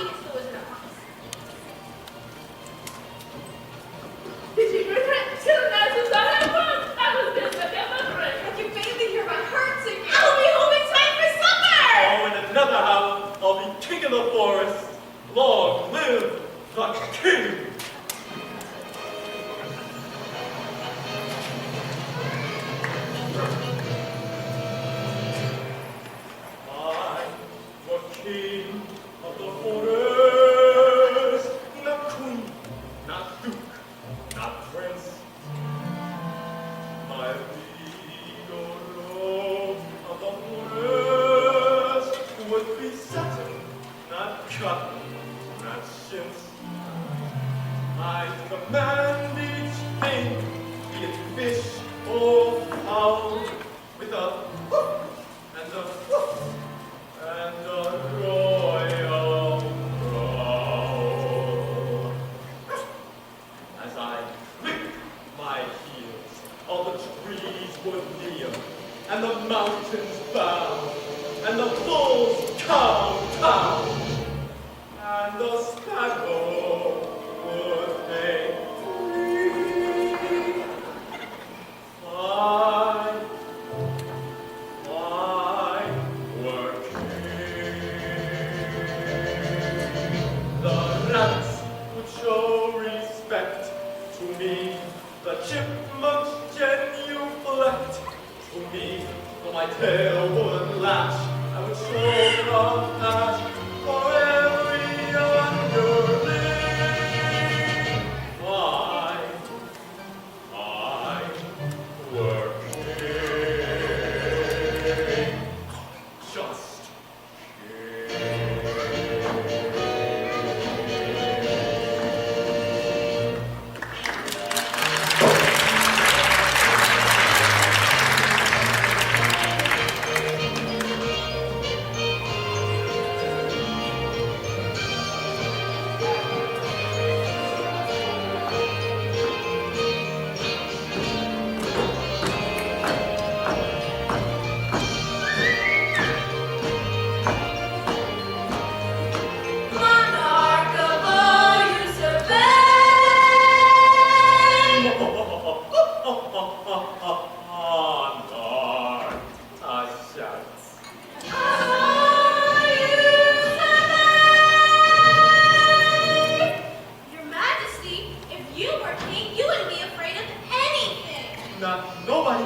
mean it's the Wizard of Oz. Did you bring it to the masses that I want? I was just a different. I can barely hear my heart singing. I'll be home in time for supper! Oh, in another house, I'll be king of the forest. Long live the king! I, the king of the forest, not queen, not duke, not prince. I lead the robe of the forest would be satin, not cotton, not chintz. I command each thing, be it fish or fowl, with a whoop and a whoop and a royal crow. As I click my heels, all the trees would kneel, and the mountains bow, and the bulls cow, and the sparrow would make free. I were king. The rats would show respect to me, the chipmunks genuflect to me, though my tail would lash, I would show the ash for every underling. I were king, just Monarch of all you survey. Honor, I shout. Your Majesty, if you were king, you wouldn't be afraid of anything. Not nobody,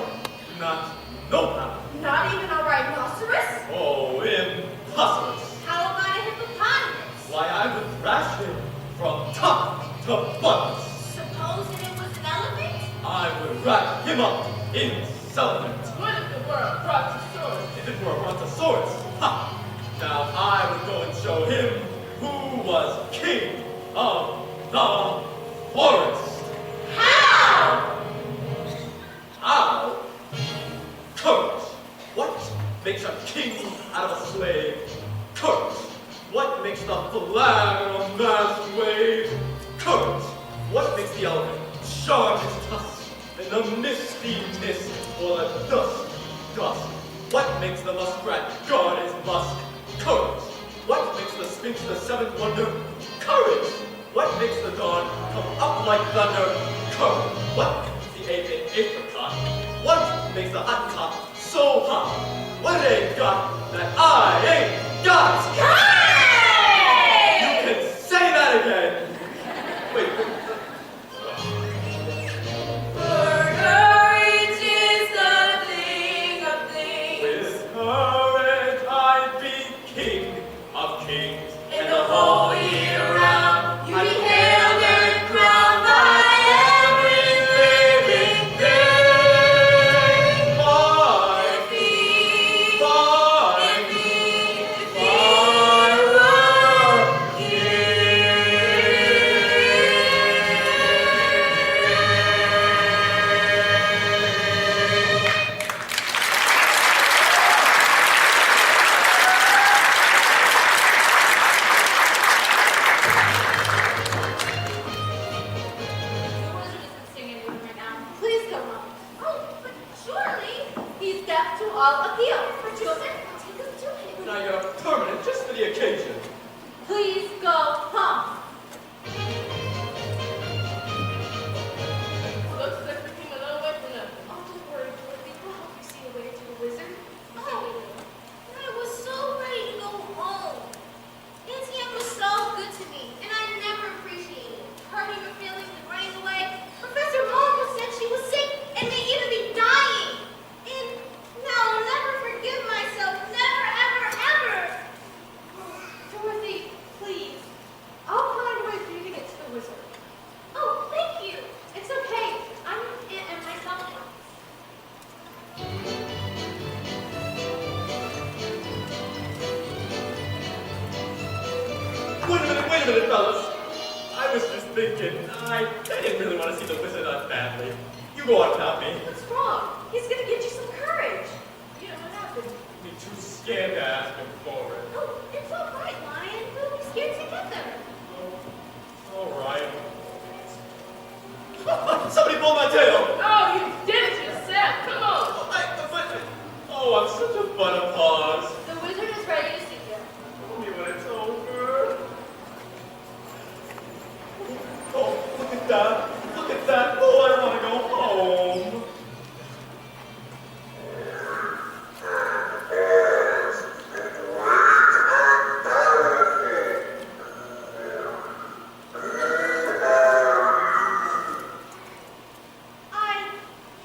not nobody. Not even a rhinoceros? Oh, impossible. How about a hippopotamus? Why, I would thrash him from top to bottom. Supposing it was an elephant? I would wrap him up in celibate. What if the world brontosaurus? If it were a brontosaurus, ha! Now I would go and show him who was king of the forest. How? How? Courage. What makes a king out of a slave? Courage. What makes the flag on a mast wave? Courage. What makes the elephant charge his tusks in the misty mist or the dusty dusk? What makes the muskrat guard his musk? Courage. What makes the sphinx the seventh wonder? Courage. What makes the dawn come up like thunder? Courage. What makes the ape an apricot? What makes the Hottentot so hot? What ain't got that I ain't got? You can say that again. Wait. Courage is the thing of things. With courage I be king of kings. And the whole year round, you I be be hailed and crowned by every living thing. Fine, If he, fine, if he, if he, fine. I was just thinking, I didn't really want to see the wizard that badly. You go on without me. What's wrong? He's gonna get you some courage. You know what happened? You're too scared to ask him for it. Oh, it's all right, Lion. We'll be scared together. All right. Somebody pull my tail. Oh, you did it yourself. Come on. Oh, I'm such a butterpaws. The wizard is ready to see you. Tell me when it's over. Oh, look at that. Look at that. Oh, I want to go home.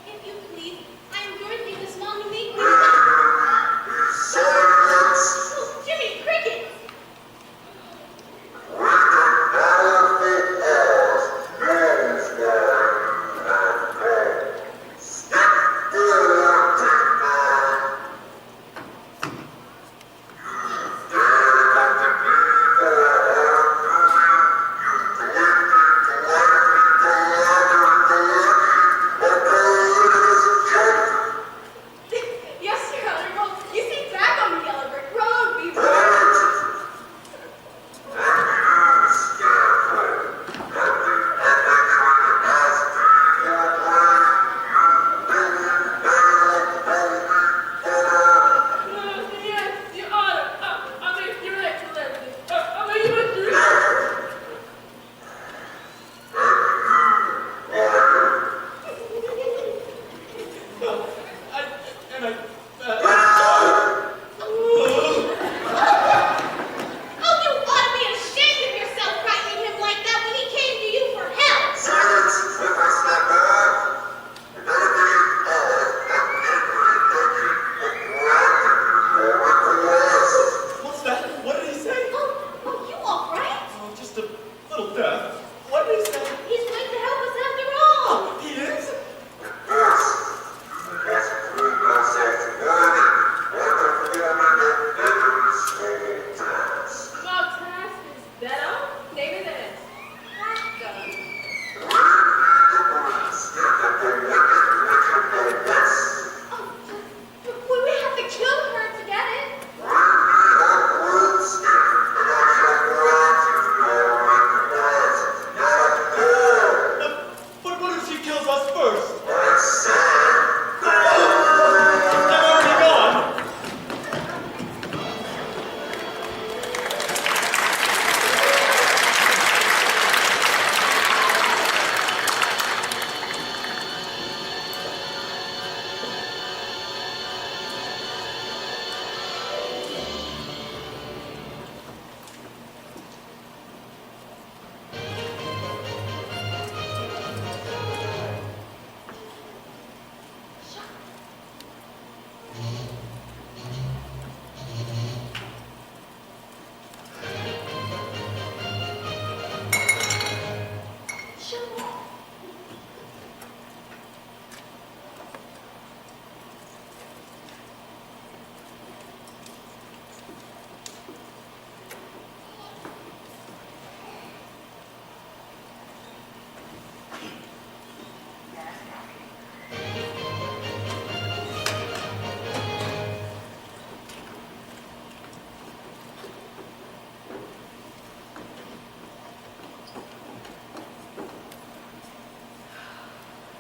If you please, I'm Dorothy, the small new maid. Oh, Jimmy Cricket! Yes, Your Honor. Well, you see, back on the Yellow Brick Road, we were... Yes, Your Honor. I mean, Your Excellency. I mean, you went through. Oh, you ought to be ashamed of yourself frightening him like that when he came to you for help! What's that? What did he say? Oh, you all right? Oh, just a little deaf. What did he say? He's going to help us after all! He is? Well, task is better. Maybe that is. We have to kill her to get it. But what if she kills us first? I'm already gone.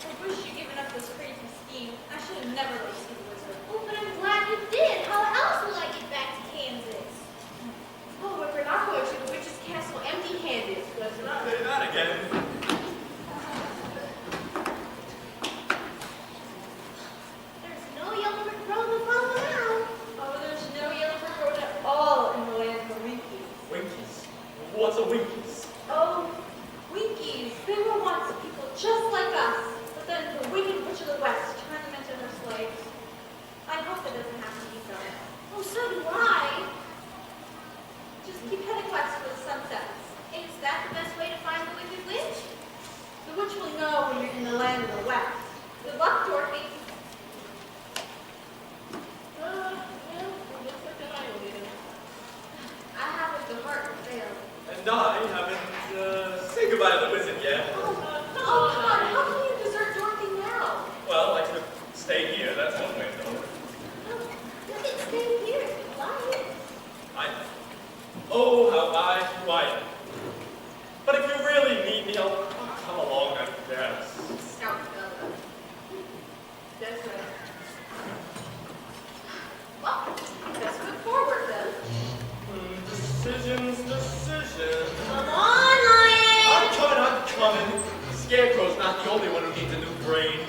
I wish you'd given up this crazy scheme. I should have never let you see the wizard. Oh, but I'm glad you did. How else will I get back to Kansas? Oh, but we're not going to the witch's castle empty-handed. Let's not say that again. There's no Yellow Brick Road to follow now. Oh, there's no Yellow Brick Road at all in the land of the Winkies. Winkies. What's a Winkies? Oh, Winkies. They were once people just like us. But then the wicked witch of the West turned them into her slaves. I hope it doesn't have to be so. Oh, so do I. Just keep heading west for the sunsets. Is that the best way to find the Wicked Witch? The witch will know when you're in the land of the West. Good luck, Dorothy. Well, it looks like an idol leader. I haven't the heart to fail. And I haven't, me, I'll come along, I guess. Scout fellow. That's right. Well, let's move forward then. Decisions. Come on, Lion! I'm coming. Scarecrow's not the only one who needs a new brain.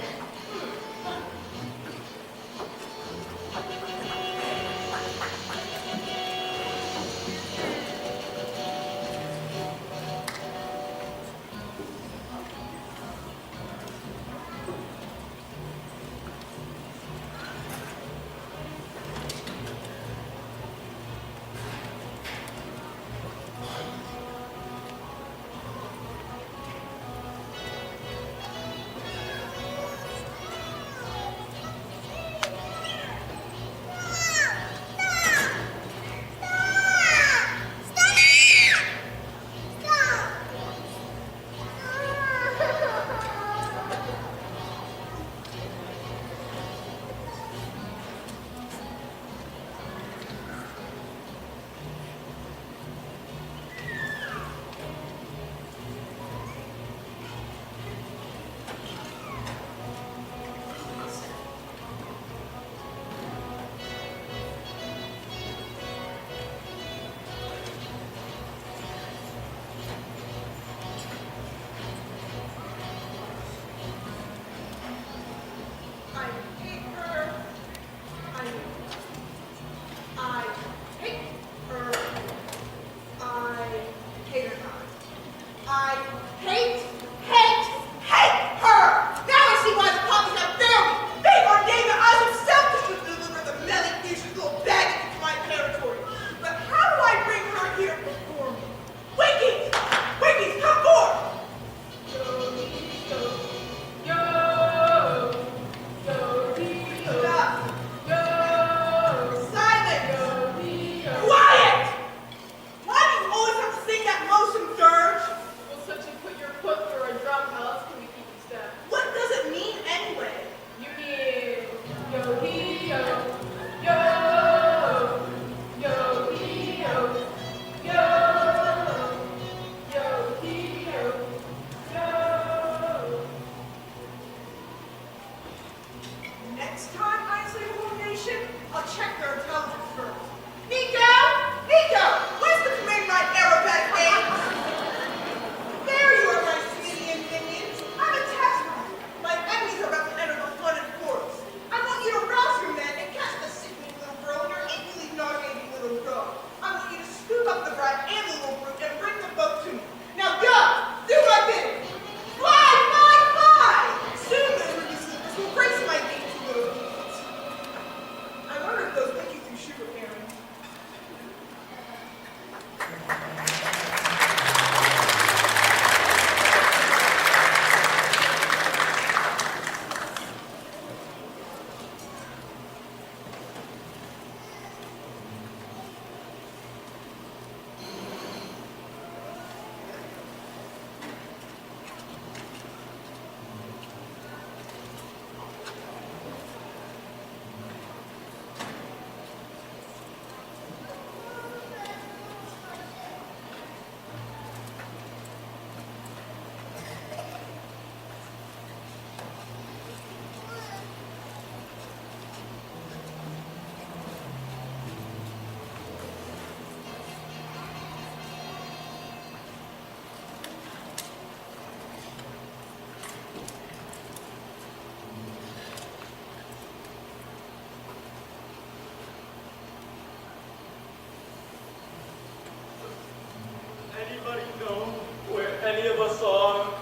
Anybody know where any of us are?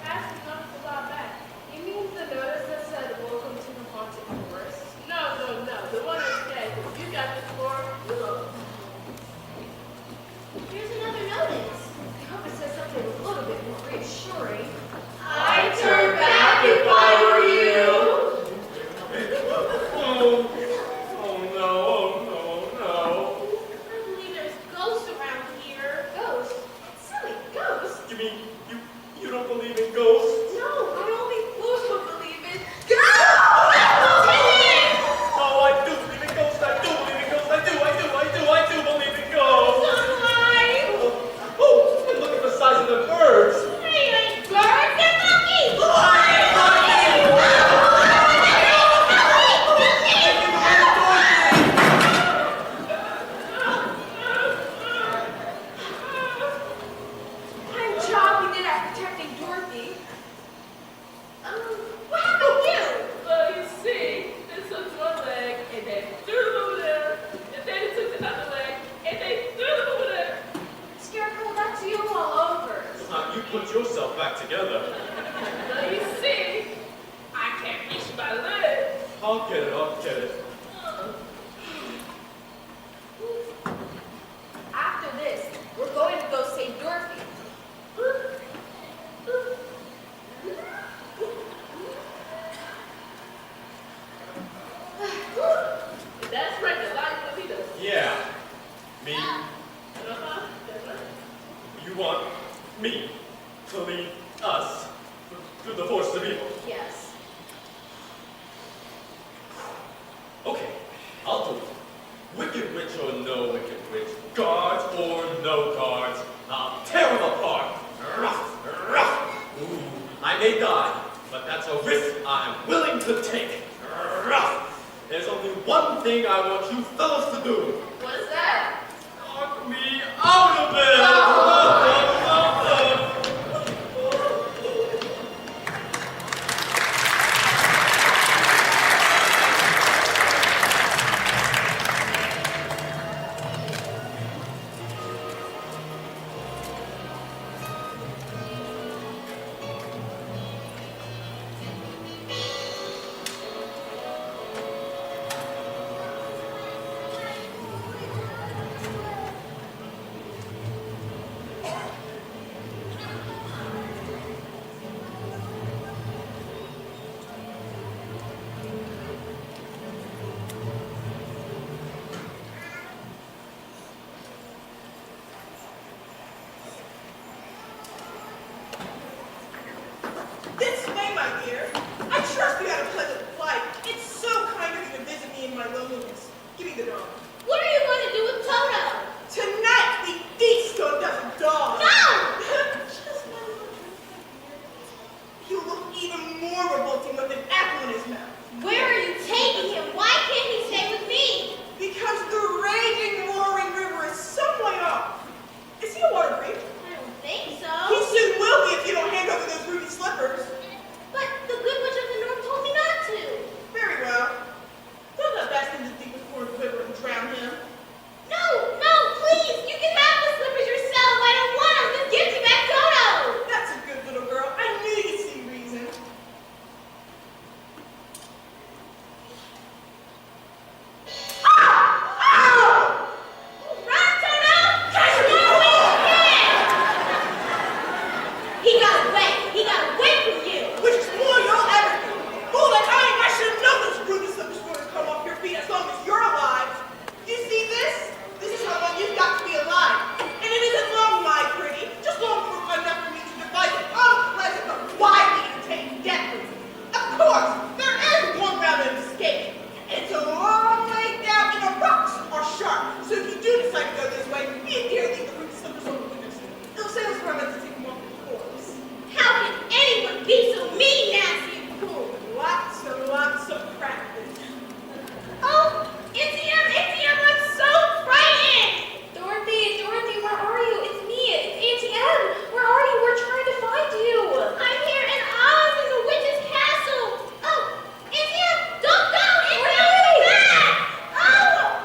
Asked the notice a while back. You mean the notice that said, "Welcome to the haunted forest"? No. The one that said, "If you got this floor, you're welcome." Here's another notice. I hope it says something a little bit more reassuring. I'd turn back if I were you. No. I believe there's ghosts around here. Ghosts? Silly ghosts? You mean you don't believe in ghosts? No, I only fools who believe in Oh, I do believe in ghosts. I do believe in ghosts. I do believe in ghosts. sunlight. Oh, and look at the size of the birds. Hey, I ourselves back together. Well, you see, I can't reach my leg. I'll get it, I'll get it. After this, we're going to go save Dorothy. That's right, the line will be those. Yeah. Me. Uh-huh, that's right. You want me to lead us through the force of evil? Yes. Okay, I'll do it. Wicked witch or no wicked witch, guards or no guards, I'll tear them apart. Ruff, ruff. Ooh, I may die, but that's a risk I'm willing to take. Ruff. There's only one thing I want you fellas to do. What is that? Knock me out of it! This way, my dear. I trust you had a pleasant flight. It's so kind of you to visit me in my loneliness. Give me the dog. What are you going to do with Toto? Tonight we feast on dozen dogs. No! Just one little drink, my dear. He'll look even more revolting with an apple in his mouth. Where are you taking him? Why can't he stay with me? Because the raging, roaring river is some way off. Is he a water breed? I don't think so. He soon will be if you don't hand over those ruby slippers. But the Good Witch of the North told me not to. Very well. Throw that bastard in the deepest corner of the river and drown him. No, no, please. You can have the slippers yourself. I don't want them. Just give me back Toto. That's a good little girl. I knew you'd see reason. Run, Toto! Catch him all the way you can! He got away. He got away from you. Which is more you'll ever do. Fool that I should have known those ruby slippers were going to come off your feet as long as you're alive. You see this? This is how long you've got to be alive. And it isn't long, my pretty. Just long for enough for me to devise an unpleasant but widely entertaining death route. Of course, there is one route of escape. It's a long way down and the rocks are sharp. So if you do decide to go this way, be dare leave the ruby slippers on the windowsill. It'll save us from having to take them off the course. How can anyone be so mean, nasty, and cruel? Lots of practice. Oh, ATM, I'm so frightened! Dorothy, where are you? It's me, it's ATM. Where are you? We're trying to find you. I'm here in Oz in the witch's castle. Oh, ATM, don't go! ATM, come back! Oh,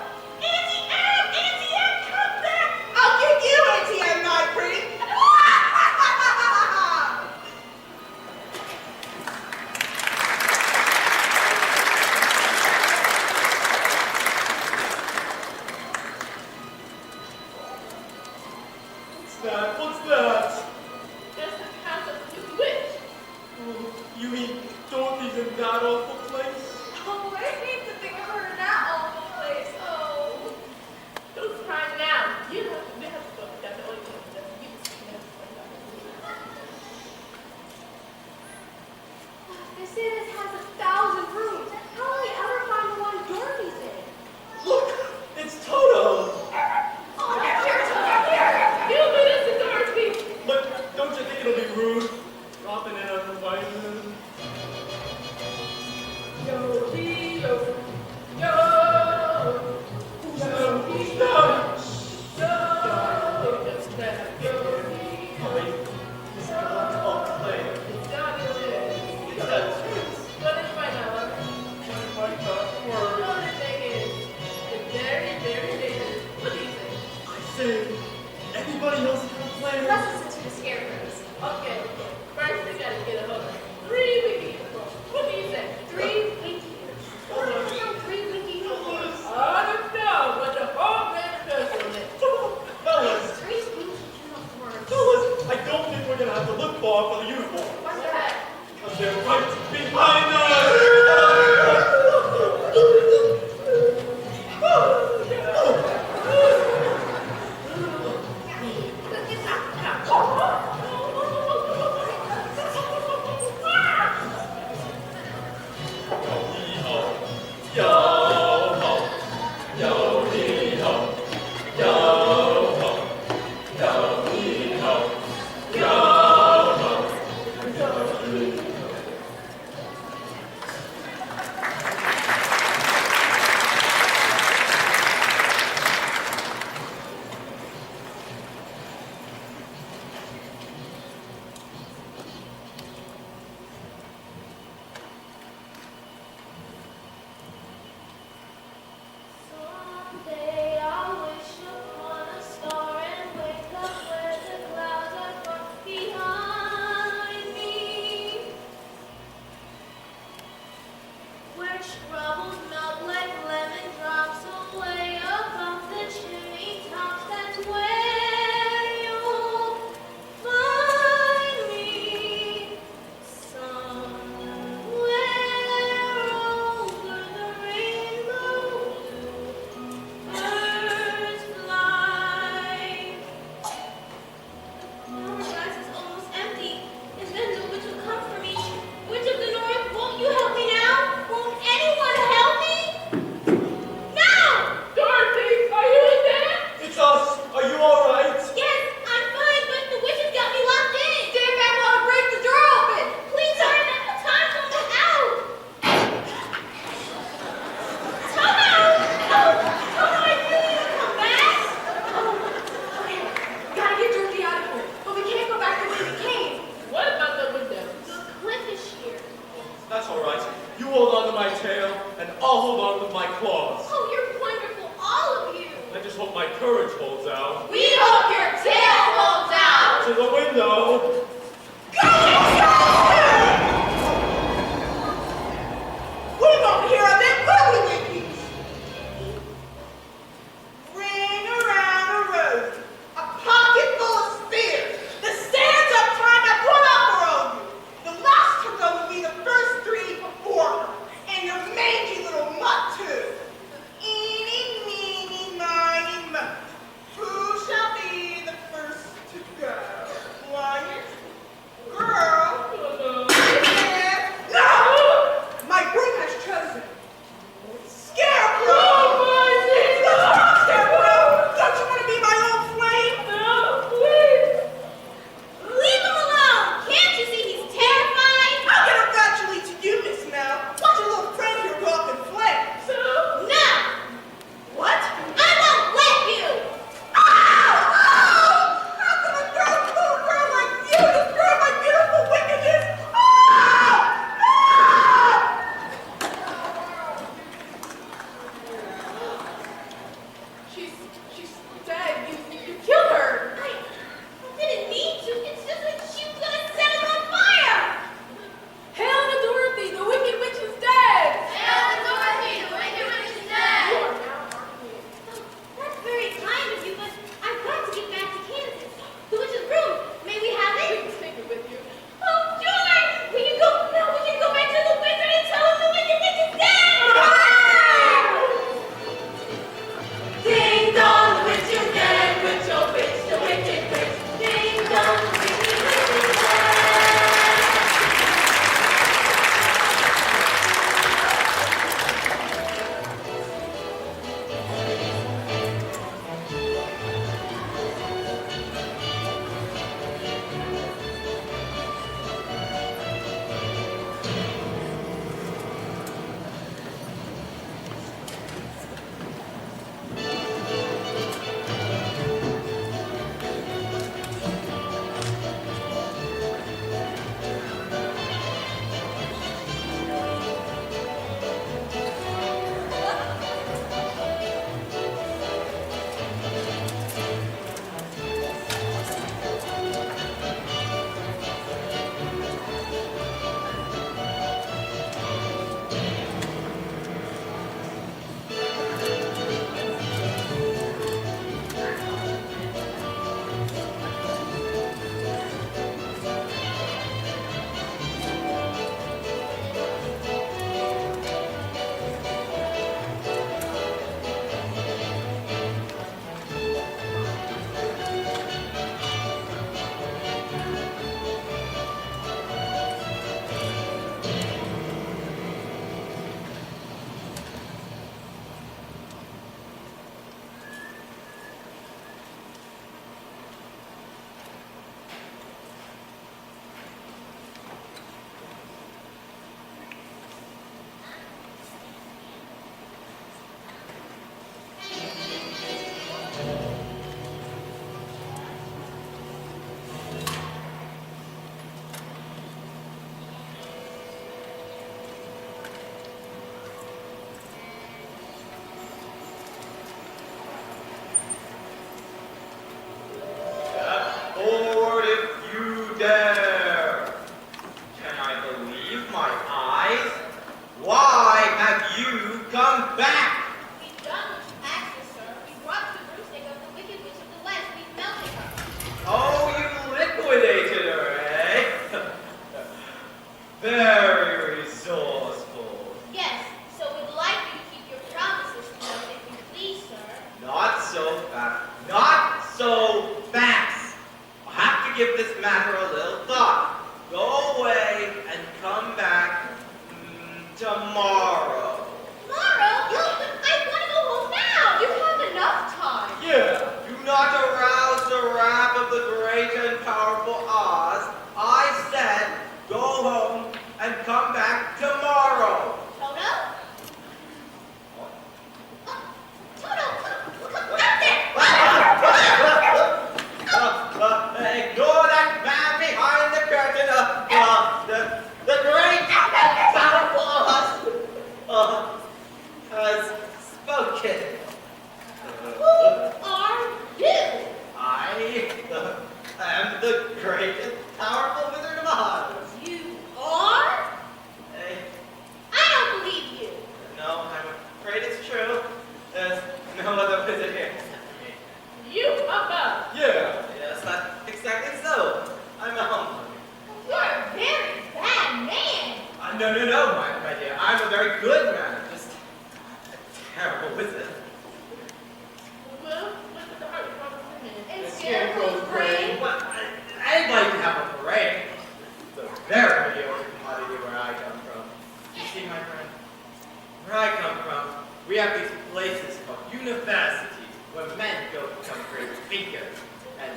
ATM, come back! I'll give you ATM, my pretty. What's that? That's the castle of the witch. Oh, you mean Dorothy's in that awful place? Oh, I hate to think of her in that awful place. Oh. Who's crying now? You have to go. Definitely. They say this has 1,000 rooms. How will we ever find the one Dorothy's in? Look, it's Toto! Oh, here. You lead us to Dorothy. But don't you think it'll be rude dropping in uninvited? Let's listen to the scarecrows. Okay. far for the uniform. What's that? Because they're right behind us! Someday I'll wish upon a star and wake up where the clouds are far behind me, where troubles melt like lemon drops away above the chimney tops. That's where you'll find me, somewhere over the rainbow. Birds fly. The hourglass is almost empty, and then the witch will come for me. Witch of the North, won't you help me now? Won't anyone help me? Now! Dorothy, are you in there? It's us! Are you alright? Yes, I'm fine, but the witch has got me locked in. Stand back while I break the door open. Please hurry, the time's almost out. Come out! Oh, I really need to come back. Okay, we gotta get Dorothy out of here, but we can't go back the way we came. What about the window? The cliff is here. That's alright. You hold on to my tail, and I'll hold on to my claws. Oh, you're wonderful, all of you. I just hope my courage holds out. We hope your tail holds out. To the window! We won't hear of it, will we, Winkies? Ring around a rosy, a pocket full of spears. The sands of time have run up around you. The last to go will be the first three before her, and your mangy little mutt, too. Eeny, meeny, miny, mo. Who shall be the first to go? Why, a little thought. Go away and come back tomorrow. Tomorrow? I want to go home now. You have enough time. Yeah. Do not arouse the wrath of the great and powerful Oz. I said, go home and come back tomorrow. Toto? Toto, come back there. Ignore that man behind the curtain. The great and powerful Oz has spoken. Who are you? I am the great and powerful Wizard of Oz. You are? Eh, I don't believe you. no, I'm afraid it's true. There's no other wizard here except for me. You above. Yeah. Yes, that's exactly so. I'm a humbug. You're a very bad man. No, my dear. I'm a very good man. I'm just a terrible wizard. Well, look at the heart of the It's Scarecrow's brain. Well, I'd like to have a parade. It's a very mediocre commodity where I come from. You see, my friend, where I come from, we have these places called universities where men go to become great thinkers. And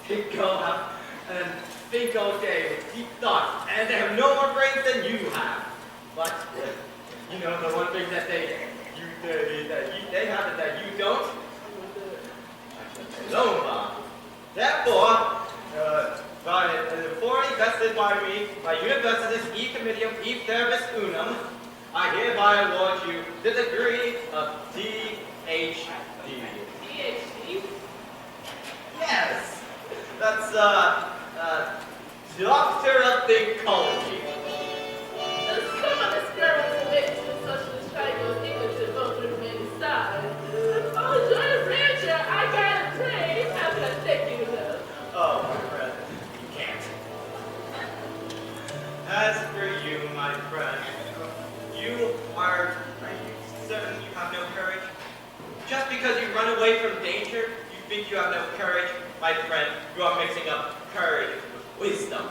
they go out and think all day with deep thoughts. And they have no more brains than you have. But, you know, the one thing that they have that you don't? Loma. Therefore, by the authority vested by me, by Universitas E Comitium E Verbis Unum, I hereby award you the degree of D.H.D. PhD. Yes, that's Doctor of Thinkology. Some of the sparrows relate to the socialist tribal English and both of men inside. Oh, Joyous Rancher, I gotta pray. How can I take you though? Oh, my friend, you can't. As for you, my friend, are you certain you have no courage? Just because you run away from danger, you think you have no courage? My friend, you are mixing up courage with wisdom.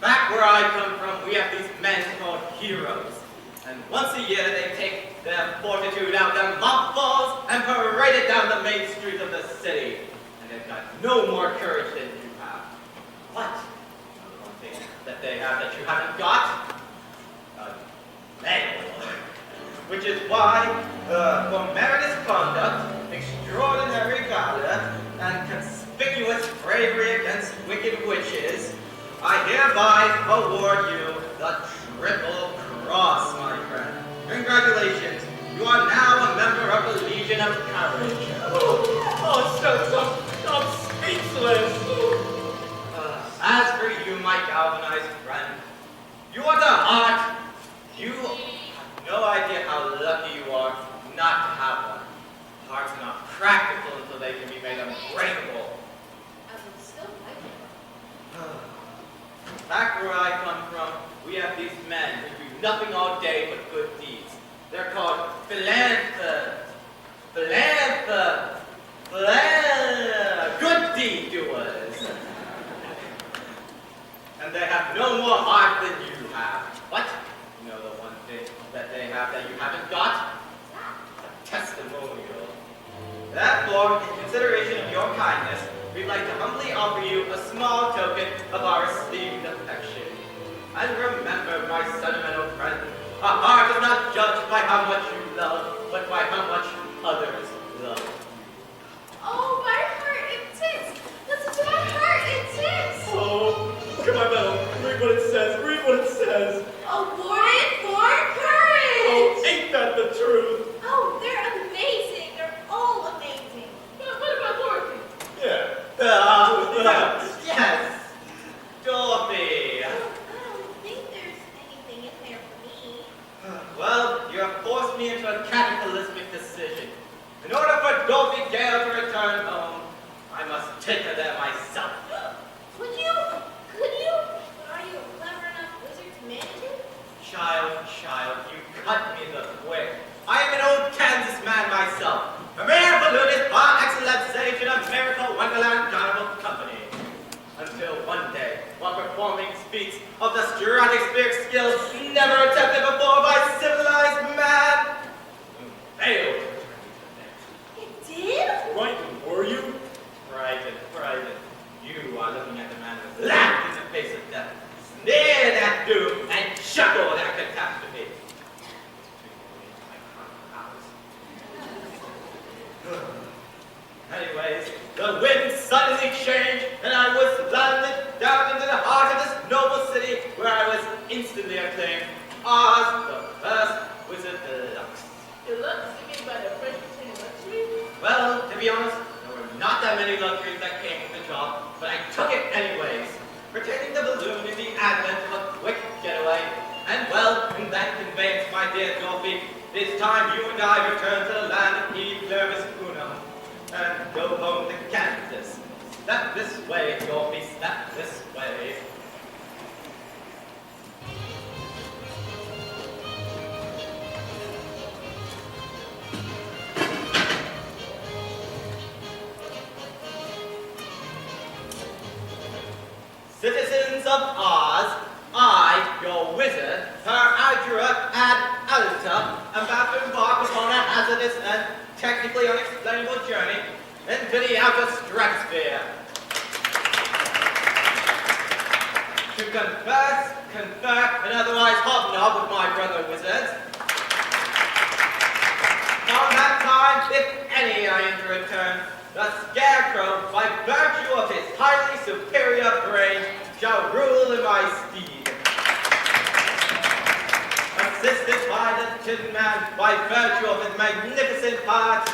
Back where I come from, we have these men called heroes. And once a year, they take their fortitude out their mothballs and parade it down the main street of the city. And they've got no more courage than you have. What? One thing that they have that you haven't got? Manual. Which is why, for meritorious conduct, extraordinary valor, and conspicuous bravery against wicked witches, I hereby award you the Triple Cross, my friend. Congratulations. You are now a member of the Legion of Courage. I'm speechless. As for you, my galvanized friend, you are the heart. You have no idea how lucky you are not to have one. Hearts are not practical until they can be made unbreakable. I would still like it. Back where I come from, we have these men who do nothing all day but good deeds. They're called good deed doers. And they have no more heart than you have. What? You know the one thing that they have that you haven't got? A testimonial. Therefore, in consideration of your kindness, we'd like to humbly offer you a small token of our esteemed affection. And remember, my sentimental friend, a heart is not judged by how much you love, but by how much others love. Oh, my heart, it ticks. Listen to my heart, it ticks. Oh, look at my medal. Read what it says. Read what it says. Awarded for courage. Oh, ain't that the truth? Oh, they're amazing. They're all amazing. But what about Dorothy? Yeah. Yes, Dorothy. I don't think there's anything in there for me. Well, you have forced me into a cataclysmic decision. In order for Dorothy Gale to return home, I must take her there myself. Could you? Are you a clever enough wizard to manage it? Child, you cut me the quick. I am an old Kansas man myself. A mere balloonist par excellence sage in a miracle Wonderland Carnival Company. Until one day, performing feats of the stratospheric skills never attempted before by civilized man. Failed. It did? Frightened, were you? Frightened, frightened. You are looking at the man who laughed in the face of death, sneered at doom, and chuckled at catastrophe. Anyways, the wind suddenly changed, and I was landed down into the heart of this noble city, where I was instantly acclaimed as the first wizard deluxe. Deluxe, you mean by the French thing luxury? Well, to be honest, there were not that many luxuries that came with the job, but I took it anyways, pretending the balloon in the advent of a quick getaway. And well, in that conveyance, my dear Dorothy, it's time you and I return to the land of E Pluribus Unum and go home to Kansas. Step this way, Dorothy, step this way. Citizens of Oz, I, your wizard, per adjura ad alta, am about to embark upon a hazardous and technically unexplainable journey into the outer stratosphere. To converse, confer, and otherwise hobnob with my brother wizards. On that time, if any I am to return, the Scarecrow, by virtue of his highly superior brain, shall rule in my stead. Assisted by the Tin Man, by virtue of his magnificent heart,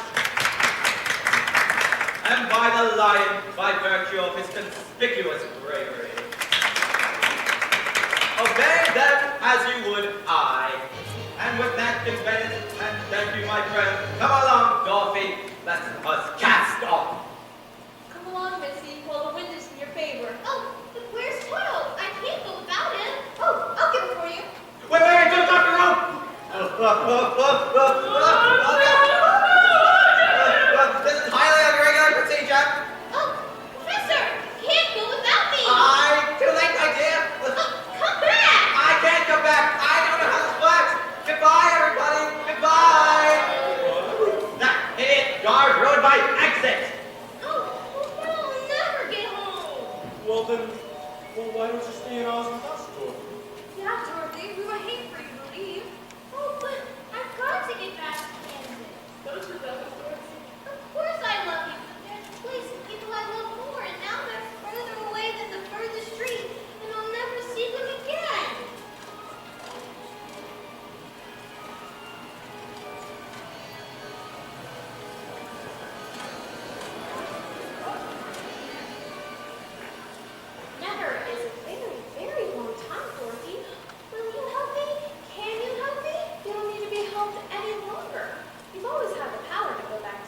and by the Lion, by virtue of his conspicuous bravery. Obey them as you would I. And with that conveyance, and thank you, my friend, come along, Dorothy, let us cast off. Come along, Missy, while the wind is in your favor. Oh, but where's Toto? I can't go without him. Oh, I'll get it for you. Wait, don't drop your rope! This is highly irregular procedure. Oh, Professor, you can't go without me. Too late, my dear. Come back. I can't come back. I don't know how this works. Goodbye, everybody. Goodbye. That idiot guard rode my exit. Oh, we'll never get home. Well then, why don't you stay in Oz with us, Dorothy? Yeah, Dorothy, we would hate for you to leave. Oh, but I've got to get back to Kansas. Don't you love us, Dorothy? Of course I love you, but there's a place and people I love more, and now they're further away than the furthest street, and I'll never see them again. Never is a very, very long time, Dorothy. Will you help me? Can you help me? You don't need to be helped any longer. You've always had the power to go back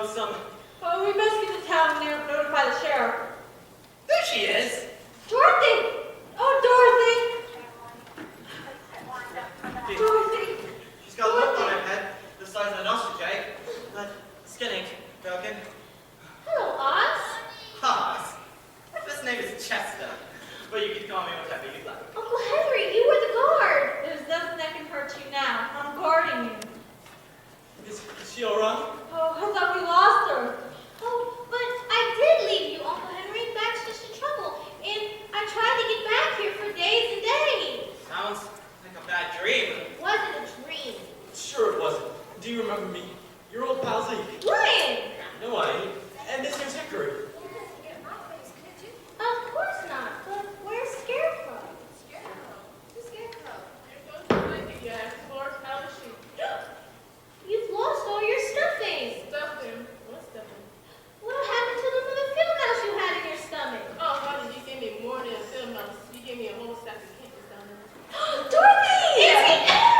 lonesome. Oh, we must get to town and notify the sheriff. There she is. Dorothy! Oh, Dorothy! Dorothy! She's got a lump on her head the size of an ostrich egg, but skin ain't broken. Hello, Oz. Haas. My first name is Chester, but you can call me whatever you like. Uncle Henry, you were the guard. There's nothing that can hurt you now. I'm guarding you. Is she alright? Oh, I thought we lost her. Oh, but I did leave you, Uncle Henry. That's just in trouble. And I tried to get back here for days and days. Sounds like a bad dream. It wasn't a dream. Sure it wasn't. Do you remember me? Your old pal Zeke. Ryan! No, I ain't. And this here's Hickory. Of course not. But where's Scarecrow? Who's Scarecrow? There goes the blanket you asked for. How is she? You've lost all your stuffing. Stuffing. What stuffing? What happened to the little field mouse you had in your stomach? Oh, why did you give me more than a field mouse? You gave me a whole stack of kittens down there. Dorothy!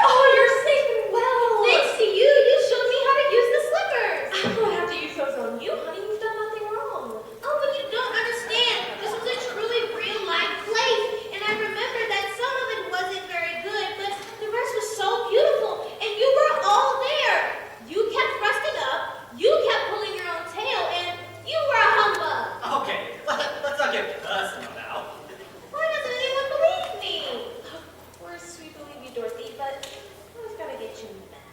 Oh, you're safe and well. Thanks to you, you showed me how to use the slippers. I don't have to use those on you, honey. You've done nothing wrong. Oh, but you don't understand. This was a truly real life place, and I remember that some of it wasn't very good, but the rest was so beautiful, and you were all there. You kept rusting up, you kept pulling your own tail, and you were a humbug. Okay, let's not get personal now. Why doesn't anyone believe me? Of course we believe you, Dorothy, but I was gonna get you back.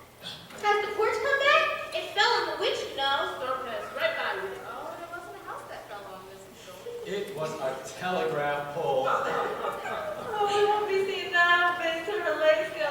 Has the porch come back? It fell on the witch, you know. Storm passed right by you. Oh, it wasn't a house that fell on this storm. It was a telegraph pole. Oh, we won't be seeing that outfit until her legs go